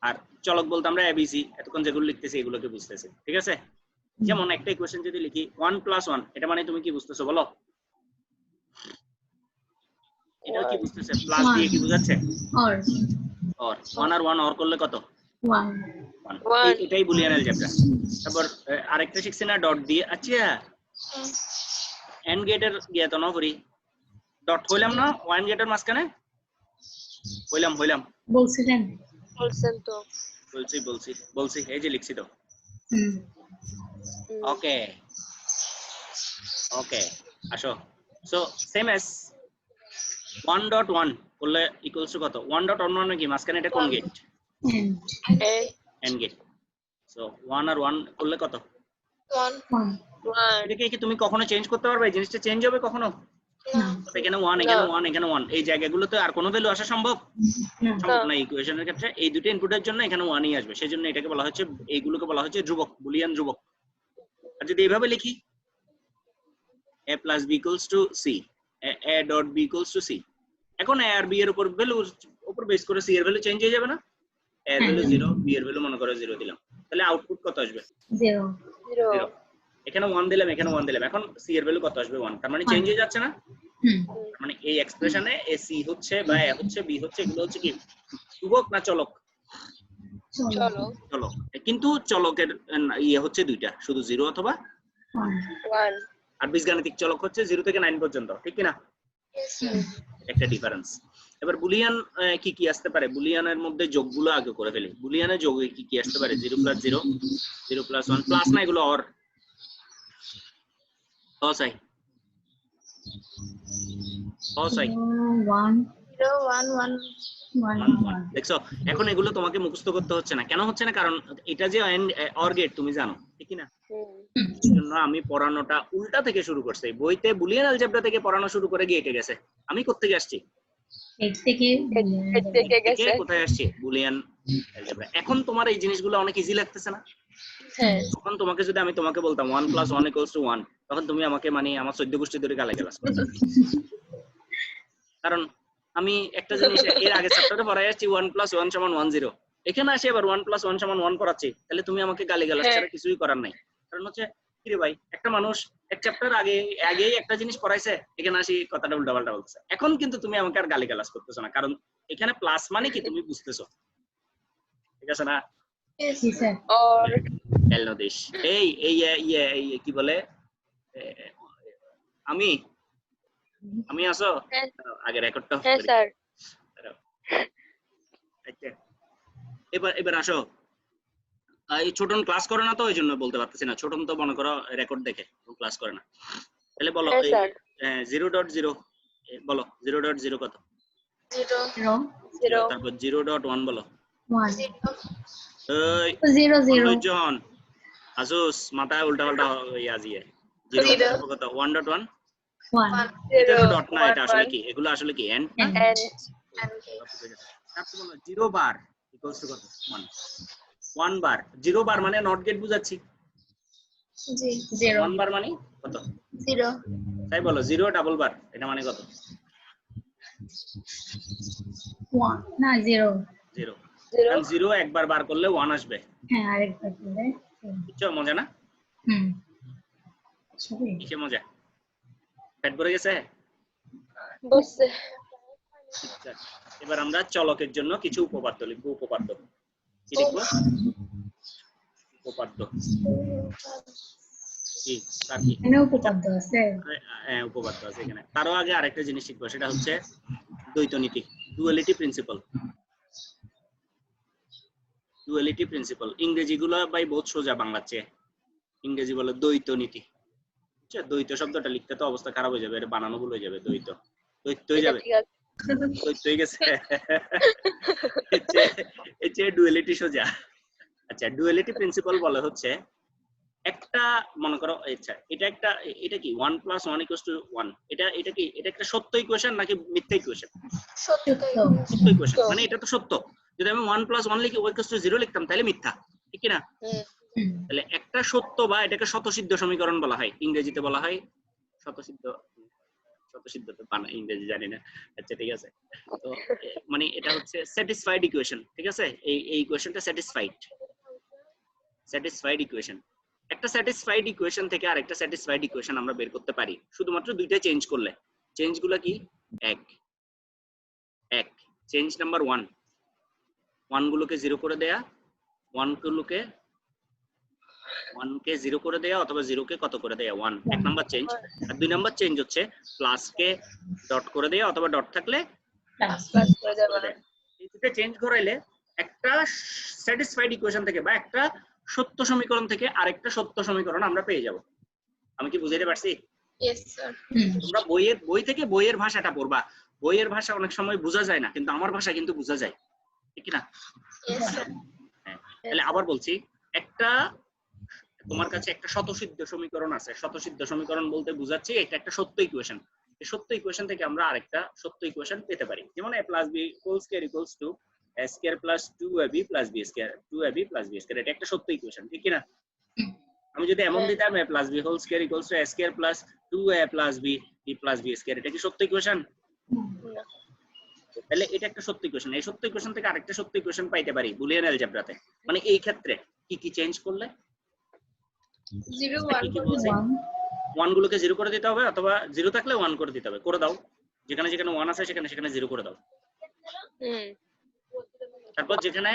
আর চলক বলতে আমরা এবিসি এতক্ষণ যেগুলো লিখতেছি এগুলোকে বুঝতেছি, ঠিক আছে? যেমন একটা ইকুয়েশন যদি লিখি 1 + 1, এটা মানে তুমি কি বুঝতেছো বলো? এটা কি বুঝতেছে? প্লাস দিয়ে কি বোঝাচ্ছে? অর। অর। 1 আর 1 অর করলে কত? 1 One. এটাই বুলিয়ান অ্যালজেব্রা। তারপর আরেকটা শিখছি না ডট দিয়ে। আচ্ছা, এন্ড গেটের গিয়ে তো না করি, ডট হইলাম না ওয়ান গেটের মাঝখানে? হইলাম বলছিলেন। বলছেন তো। বলছি এই যে লিখছি তো। হুম ওকে আসো। সো সেম এস 1.1 করলে ইকুয়ালস টু কত? 1.1 কি মাঝখানে এটা কোন গেট? And gate. সো 1 আর 1 করলে কত? 1 এটাকে কি তুমি কখনো চেঞ্জ করতে পারবে? এই জিনিসটা চেঞ্জ হবে কখনো? এখানে 1 এখানে 1 এখানে 1, এই জায়গাগুলোতে আর কোনো ভ্যালু আসা সম্ভব না ইকুয়েশনের ক্ষেত্রে। এই দুটো ইনপুটের জন্য এখানে 1 ই আসবে, সেজন্য এটাকে বলা হচ্ছে, এইগুলোকে বলা হচ্ছে ধ্রুবক, বুলিয়ান ধ্রুবক। আর যদি এইভাবে লিখি a + b = c, a dot b = c, এখন a আর b এর উপর বেস করে c এর ভ্যালু চেঞ্জ হয়ে যাবে না? a এর ভ্যালু 0, b এর ভ্যালু মনে করো 0 দিলাম, তাহলে আউটপুট কত আসবে? 0। এখানে 1 দিলাম, এখানে 1 দিলাম, এখন c এর ভ্যালু কত আসবে? 1। তার মানে চেঞ্জ হয়ে যাচ্ছে না? মানে এই এক্সপ্রেশনে a c হচ্ছে বা a হচ্ছে b হচ্ছে, এগুলো হচ্ছে কি ধ্রুবক না চলক? চলক। কিন্তু চলকের ইয়ে হচ্ছে দুইটা, শুধু 0 অথবা 1. আর বীজগাণিতিক চলক হচ্ছে 0 থেকে 9 পর্যন্ত, ঠিক কি না? একটা ডিফারেন্স। এবার বুলিয়ান কি কি আসতে পারে? বুলিয়ানের মধ্যে যোগগুলো আগে করে ফেলি। বুলিয়ানের যোগে কি কি আসতে পারে? 0 + 0, 0 + 1, প্লাস না এগুলো অর। চাই 1 দেখছো, এখন এগুলো তোমাকে মুখস্থ করতে হচ্ছে না। কেন হচ্ছে না? কারণ এটা যে অর গেট তুমি জানো, ঠিক কি না? জন্য আমি পড়ানোটা উল্টা থেকে শুরু করছি। বইতে বুলিয়ান অ্যালজেব্রা থেকে পড়ানো শুরু করে গেটে গেছে। আমি কোত্থেকে আসছি? কোথায় আসছি? Boolean algebra. এখন তোমার এই জিনিসগুলো অনেক ইজি লাগতেছে না? তখন তোমাকে যদি আমি তোমাকে বলতাম 1 + 1 = 1, তখন তুমি আমাকে মানে আমার 14 গোষ্ঠী ধরে গালাগালাজ করতে। কারণ আমি একটা জিনিস এর আগে চ্যাপ্টারে পড়াই আসছি 1 + 1 = 10, এখানে আসি আবার 1 + 1 = 1 পড়াচ্ছি, তাহলে তুমি আমাকে গালিগালাজ ছাড়া কিছুই করার নাই। কারণ হচ্ছে কি রে ভাই, একটা মানুষ এক চ্যাপ্টার আগেই একটা জিনিস পড়াইছে, এখানে আসি কথাটা উল্টাপাল্টা বলতেছে। এখন কিন্তু তুমি আমাকে আর গালিগালাজ করতেছো না, কারণ এখানে প্লাস মানে কি তুমি বুঝতেছো, ঠিক আছে না? নদেশ এই কি বলে, আমি আসো আগে রেকর্ডটা। এবার আসো। এই ছোটন ক্লাস করে না তো, ওই জন্য বলতে পারতেছি না। ছোটন তো মনে করো রেকর্ড দেখে, ক্লাস করে না। তাহলে বলো 0.0 বলো, 0.0 কত? 0। তারপর 0.1 বলো। 0 আসুস মাথায় উল্টাপাল্টা আজিয়ে। 0 কত? 1.1। এটা তো ডট না, এটা আসলে কি? এগুলো আসলে কি এন্ড? তারপর বলো 0 বার ইকুয়ালস টু কত 1 1 বার 0 বার মানে নট গেট বুঝাচ্ছি জি 0 1 বার মানে কত 0. তাই বলো 0 ডাবল বার এটা মানে কত 1 না 0 0 0. কারণ 0 একবার বার করলে 1 আসবে হ্যাঁ আরেকবার দিলে বুঝছো মজা না হুম সবই কিসে মজা পেট ভরে গেছে বসছে। আচ্ছা, এবার আমরা চলকের জন্য কিছু উপপাদ্য লিখবো উপপাদ্য কি লিখবো উপপাদ্য কি তার কি এখানে উপপাদ্য আছে হ্যাঁ উপপাদ্য আছে এখানে তারও আগে আরেকটা জিনিস শিখবো সেটা হচ্ছে দ্বৈত নীতি ডুয়ালিটি প্রিন্সিপাল ইংরেজি গুলো ভাই বহুত সোজা বাংলার চেয়ে ইংরেজি বলে দ্বৈত নীতি আচ্ছা দ্বৈত শব্দটা লিখতে তো অবস্থা খারাপ হয়ে যাবে এটা বানানো ভুল হয়ে যাবে দ্বৈত হয়ে যাবে ঠিক আছে। দ্বৈত হয়ে গেছে এর চেয়ে ডুয়ালিটি সোজা আচ্ছা ডুয়ালিটি প্রিন্সিপাল বলে হচ্ছে একটা মনে করো আচ্ছা এটা কি 1 + 1 = 1 এটা কি এটা একটা সত্য ইকুয়েশন নাকি মিথ্যা ইকুয়েশন সত্য সত্য ইকুয়েশন মানে এটা তো সত্য যদি আমি 1 + 1 লিখি = 0 লিখতাম তাহলে মিথ্যা ঠিক কি না হুম। তাহলে একটা সত্য বা এটাকে শতসিদ্ধ সমীকরণ বলা হয় ইংরেজিতে বলা হয় শতসিদ্ধ তো বানা ইংরেজি জানি না আচ্ছা ঠিক আছে তো মানে এটা হচ্ছে স্যাটিসফাইড ইকুয়েশন ঠিক আছে এই ইকুয়েশনটা স্যাটিসফাইড ইকুয়েশন একটা স্যাটিসফাইড ইকুয়েশন থেকে আরেকটা স্যাটিসফাইড ইকুয়েশন আমরা বের করতে পারি শুধুমাত্র দুইটা চেঞ্জ করলে চেঞ্জগুলো কি এক চেঞ্জ নাম্বার 1 গুলোকে 0 করে দেয়া 1 কে 0 করে দেয়া অথবা 0 কে কত করে দেয়া 1 এক নাম্বার চেঞ্জ আর দুই নাম্বার চেঞ্জ হচ্ছে প্লাস কে ডট করে দেয়া অথবা ডট থাকলে প্লাস প্লাস করে দেওয়া। এই দুটো চেঞ্জ করাইলে একটা স্যাটিসফাইড ইকুয়েশন থেকে বা একটা সত্য সমীকরণ থেকে আরেকটা সত্য সমীকরণ আমরা পেয়ে যাব আমি কি বুঝাইতে পারছি ইয়েস স্যার তোমরা বই থেকে বইয়ের ভাষাটা পড়বা বইয়ের ভাষা অনেক সময় বোঝা যায় না কিন্তু আমার ভাষা কিন্তু বোঝা যায় ঠিক না ইয়েস স্যার তাহলে আবার বলছি একটা তোমার কাছে একটা শতসিদ্ধ সমীকরণ আছে শতসিদ্ধ সমীকরণ বলতে বোঝাচ্ছি এটা একটা সত্য ইকুয়েশন এই সত্য ইকুয়েশন থেকে আমরা আরেকটা সত্য ইকুয়েশন পেতে পারি যেমন a + b = a² + 2ab + b² 2ab + b² এটা একটা সত্য ইকুয়েশন ঠিক কি না আমি যদি এমন দিতাম a + b² = a² + 2a + b + b² এটা কি সত্য ইকুয়েশন তাহলে এটা একটা সত্য ইকুয়েশন এই সত্য ইকুয়েশন থেকে আরেকটা সত্য ইকুয়েশন পাইতে পারি বুলিয়ান অ্যালজেব্রাতে মানে এই ক্ষেত্রে কি চেঞ্জ করলে 0 কি 1 কি বলছে 1 গুলোকে 0 করে দিতে হবে অথবা 0 থাকলে 1 করে দিতে হবে করে দাও যেখানে 1 আছে সেখানে 0 করে দাও তারপর যেখানে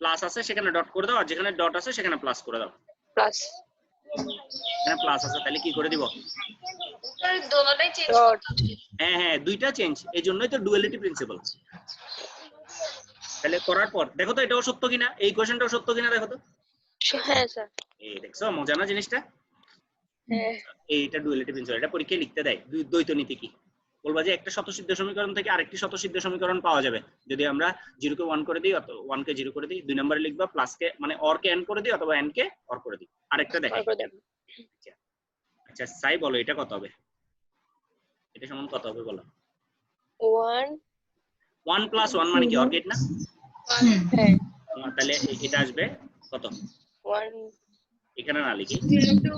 প্লাস আছে সেখানে ডট করে দাও আর যেখানে ডট আছে সেখানে প্লাস করে দাও প্লাস এখানে প্লাস আছে তাহলে কি করে দিব স্যার দোনোটাই চেঞ্জ ডট। হ্যাঁ দুইটা চেঞ্জ এই জন্যই তো ডুয়ালিটি প্রিন্সিপাল তাহলে করার পর দেখো তো এটাও সত্য কিনা এই কোশ্চেনটাও সত্য কিনা দেখো তো হ্যাঁ স্যার। এই দেখছো মজা না জিনিসটা হ্যাঁ এইটা ডুয়ালিটি প্রিন্সিপাল এটা পরীক্ষায় লিখতে দেয় দ্বৈত নীতি কি বলবা যে একটা শতসিদ্ধ সমীকরণ থেকে আরেকটি শতসিদ্ধ সমীকরণ পাওয়া যাবে যদি আমরা 0 কে 1 করে দিই অথবা 1 কে 0 করে দিই দুই নম্বরে লিখবা প্লাস কে মানে অর কে n করে দিই অথবা n কে অর করে দিই আরেকটা দেখাই আচ্ছা সাই বলো এটা কত হবে এটা সমান কত হবে বলো 1 1 + 1 মানে কি অর গেট না হ্যাঁ তাহলে এটা আসবে কত 1 এখানে না লিখি 0 to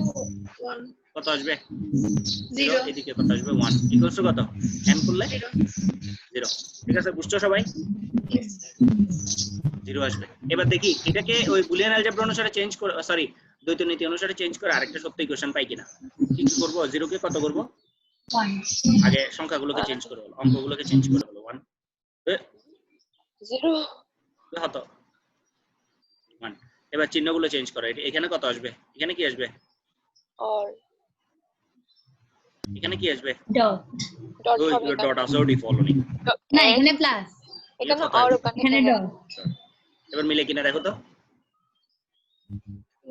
1 কত আসবে 0 এদিকে কত আসবে 1 ইকুয়ালস টু কত n করলে 0 ঠিক আছে বুঝছো সবাই 0 আসবে এবার দেখি এটাকে ওই বুলিয়ান অ্যালজেব্রা অনুসারে চেঞ্জ করে সরি দ্বৈত নীতি অনুসারে চেঞ্জ করে আরেকটা সত্য ইকুয়েশন পাই কিনা কি করব 0 কে কত করব 1 আগে সংখ্যাগুলোকে চেঞ্জ করে বলো অঙ্কগুলোকে চেঞ্জ করে বলো 1 0 হতো 1 এবার চিহ্নগুলো চেঞ্জ করো এখানে কত আসবে এখানে কি আসবে और এখানে কি আসবে ডট डॉट ওই হবে ডট আসো ডিফল্ট না এখানে প্লাস এখানে और এখানে ডট এবার মিলে কিনা দেখো তো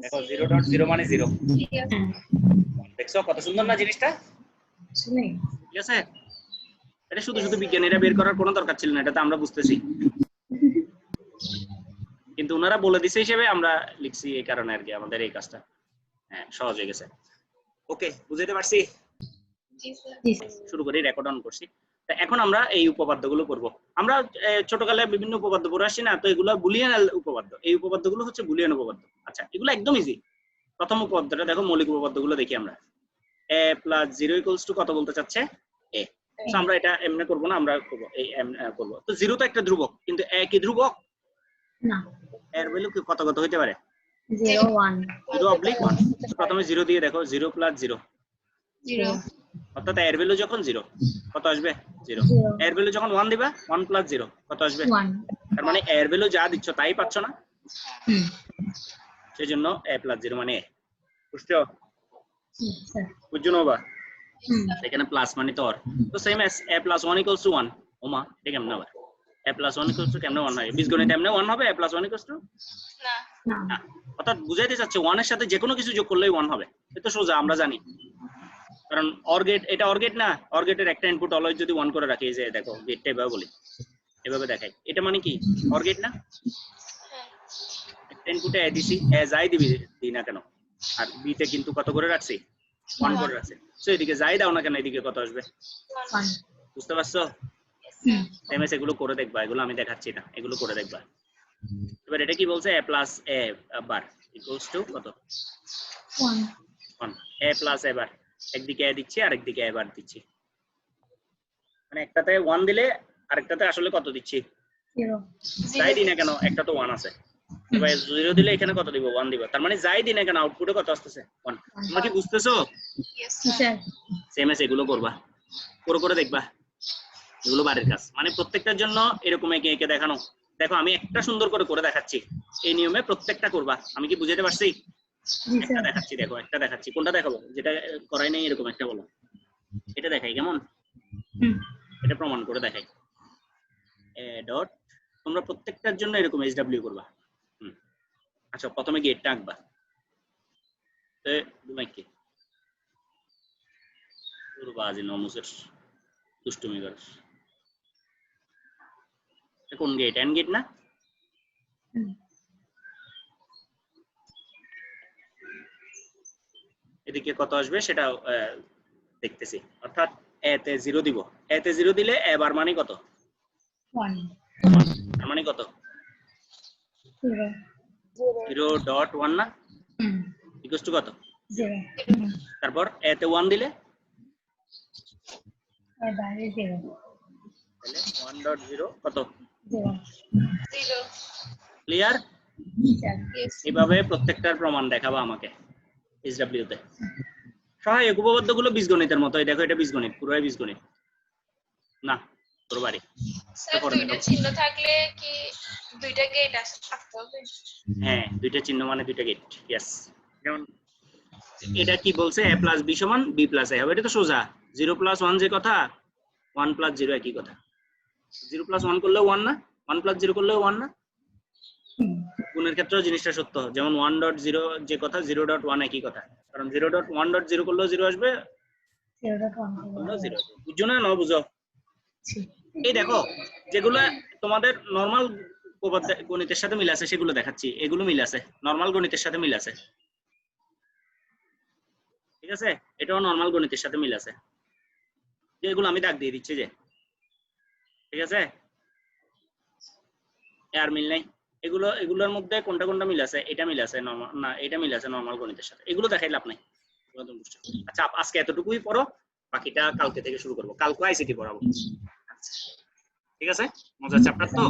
দেখো 0.0 মানে 0 ঠিক আছে দেখছো কত সুন্দর না জিনিসটা শুনে ঠিক আছে এটা শুধু বিজ্ঞানীরা বের করার কোনো দরকার ছিল না এটা তো আমরা বুঝতেছি কিন্তু ওনারা বলে দিছে হিসেবে আমরা লিখছি এই কারণে আর কি আমাদের এই কাজটা হ্যাঁ সহজ হয়ে গেছে ওকে বুঝাইতে পারছি জি স্যার জি স্যার শুরু করি রেকর্ড অন করছি তো এখন আমরা এই উপপাদ্যগুলো করব। আমরা ছোটকালে বিভিন্ন উপপাদ্য পড়ে আসছি না, তো এগুলো বুলিয়ান উপপাদ্য। এই উপপাদ্যগুলো হচ্ছে বুলিয়ান উপপাদ্য। আচ্ছা, এগুলো একদম ইজি। প্রথম উপপাদ্যটা দেখো, মৌলিক উপপাদ্যগুলো দেখি আমরা। a + 0 = কত বলতে চাচ্ছে? a। তো আমরা এটা এমনি করব না, আমরা করব এই করব। তো 0 তো একটা ধ্রুবক, কিন্তু a কি ধ্রুবক? না, এর ভ্যালু কি কত কত হতে পারে? 0 1 0/1। প্রথমে 0 দিয়ে দেখো, 0 + 0 0 অর্থাৎ এর ভ্যালু যখন 0 কত আসবে? 0। 0 এর ভ্যালু যখন 1 দিবা, 1 + 0 কত আসবে? 1 তার মানে এর ভ্যালু যা দিচ্ছ তাই পাচ্ছ না, হুম সেজন্য a + 0 মানে a। বুঝছো? স্যার বুঝছো না বা? হুম এখানে প্লাস মানে তো আর। তো সেম as a + 1 = 1। ওমা, ঠিক কেমন হবে? a + 1 = কেমনে 1 হয়? বীজগণিত এমনে 1 হবে? a + 1 = না না না। অর্থাৎ বুঝাইতে চাচ্ছে 1 এর সাথে যে কোনো কিছু যোগ করলেই 1 হবে। এটা সোজা, আমরা জানি। কারণ অর গেট, এটা অর গেট না, অর গেটের একটা ইনপুট অলওয়েজ যদি 1 করে রাখি, এই যে দেখো গেটটা এভাবে বলি, এভাবে দেখাই, এটা মানে কি অর গেট না? একটা ইনপুটে এ দিছি, এ যাই দিই না কেন, আর বি তে কিন্তু কত করে রাখছি? 1 করে রাখছি। সো এদিকে যাই দাও না কেন, এদিকে কত আসবে? 1 বুঝতে পারছো? হুম এমএস এগুলো করে দেখবা, এগুলো আমি দেখাচ্ছি না, এগুলো করে দেখবা। এবার এটা কি বলছে? a + a বার = কত? 1 1। a + a বার, একদিকে a দিচ্ছি আর একদিকে a বার দিচ্ছি, মানে একটাতে 1 দিলে আরেকটাতে আসলে কত দিচ্ছি? 0 যাই দিই না কেন, একটা তো 1 আছে। এবার 0 দিলে এখানে কত দিব? 1 দিব। তার মানে যাই দিই না কেন আউটপুটে কত আসতেছে? 1। তোমরা কি বুঝতেছো? স্যার সেম এস এগুলো করবা, করে দেখবা, এগুলো বাড়ির কাজ। মানে প্রত্যেকটার জন্য এরকম এঁকে এঁকে দেখানো। দেখো আমি একটা সুন্দর করে দেখাচ্ছি, এই নিয়মে প্রত্যেকটা করবা। আমি কি বুঝাতে পারছি? জি একটা স্যার দেখাচ্ছি, দেখো একটা দেখাচ্ছি। কোনটা দেখাবো? যেটা করাই নাই এরকম একটা বলো। এটা দেখাই কেমন? হুম এটা প্রমাণ করে দেখাই। এ ডট, তোমরা প্রত্যেকটার জন্য এরকম SW করবা। আচ্ছা, প্রথমে গেটটা আঁকবা। তো তুমি কি পুরো বাজে নমুসের দুষ্টুমি করছ। কোন গেট? এন্ড গেট না? হুম এদিকে কত আসবে সেটা দেখতেছি। অর্থাৎ a তে 0 দিব, a তে 0 দিলে a বার মানে কত? 1 তার মানে কত? 0 0.1 না? হুম ইকুয়াল টু কত? 0 তারপর a তে 1 দিলে বাইরে 0 তাহলে 1.0 কত? 0 0 ক্লিয়ার? স্যার এইভাবে প্রত্যেকটার প্রমাণ দেখাবা আমাকে SW তে। সহায়ক উপপাদ্যগুলো বীজগণিতের মতো। এই দেখো, এটা বীজগণিত, পুরোই বীজগণিত না, পুরো বাড়ি। স্যার করে দুইটা দেখো। চিহ্ন থাকলে কি দুইটা গেট থাকতে হবে? হ্যাঁ, দুইটা চিহ্ন মানে দুইটা গেট। ইয়েস। যেমন এটা কি বলছে? a + b = b + a হবে। এটা তো সোজা। 0 + 1 যে কথা, 1 + 0 একই কথা। 0 + 1 করলেও 1 না, 1 + 0 করলেও 1 না। হুম গুণের ক্ষেত্রেও জিনিসটা সত্য। যেমন 1.0 যে কথা, 0.1 একই কথা। কারণ 0.1.0 করলেও 0 আসবে, 0.1 করলেও 0 আসবে। বুঝছো না? না বুঝো? জি এই দেখো, যেগুলো তোমাদের নরমাল গণিতের সাথে মিল আছে সেগুলো দেখাচ্ছি। এগুলো মিল আছে, নরমাল গণিতের সাথে মিল আছে। ঠিক আছে? এটাও নরমাল গণিতের সাথে মিল আছে। যেগুলো আমি দাগ দিয়ে দিচ্ছি যে, ঠিক আছে? আর মিল নাই। এগুলোর মধ্যে কোনটা কোনটা মিল আছে? এটা মিল আছে নরমাল না, এটা মিল আছে নরমাল গণিতের সাথে। এগুলো দেখাই লাভ নাই। আচ্ছা, আজকে এতটুকুই পড়ো, বাকিটা কালকে থেকে শুরু করবো। কালকে আইসিটি পড়াবো। ঠিক আছে? মজার চ্যাপ্টার তো।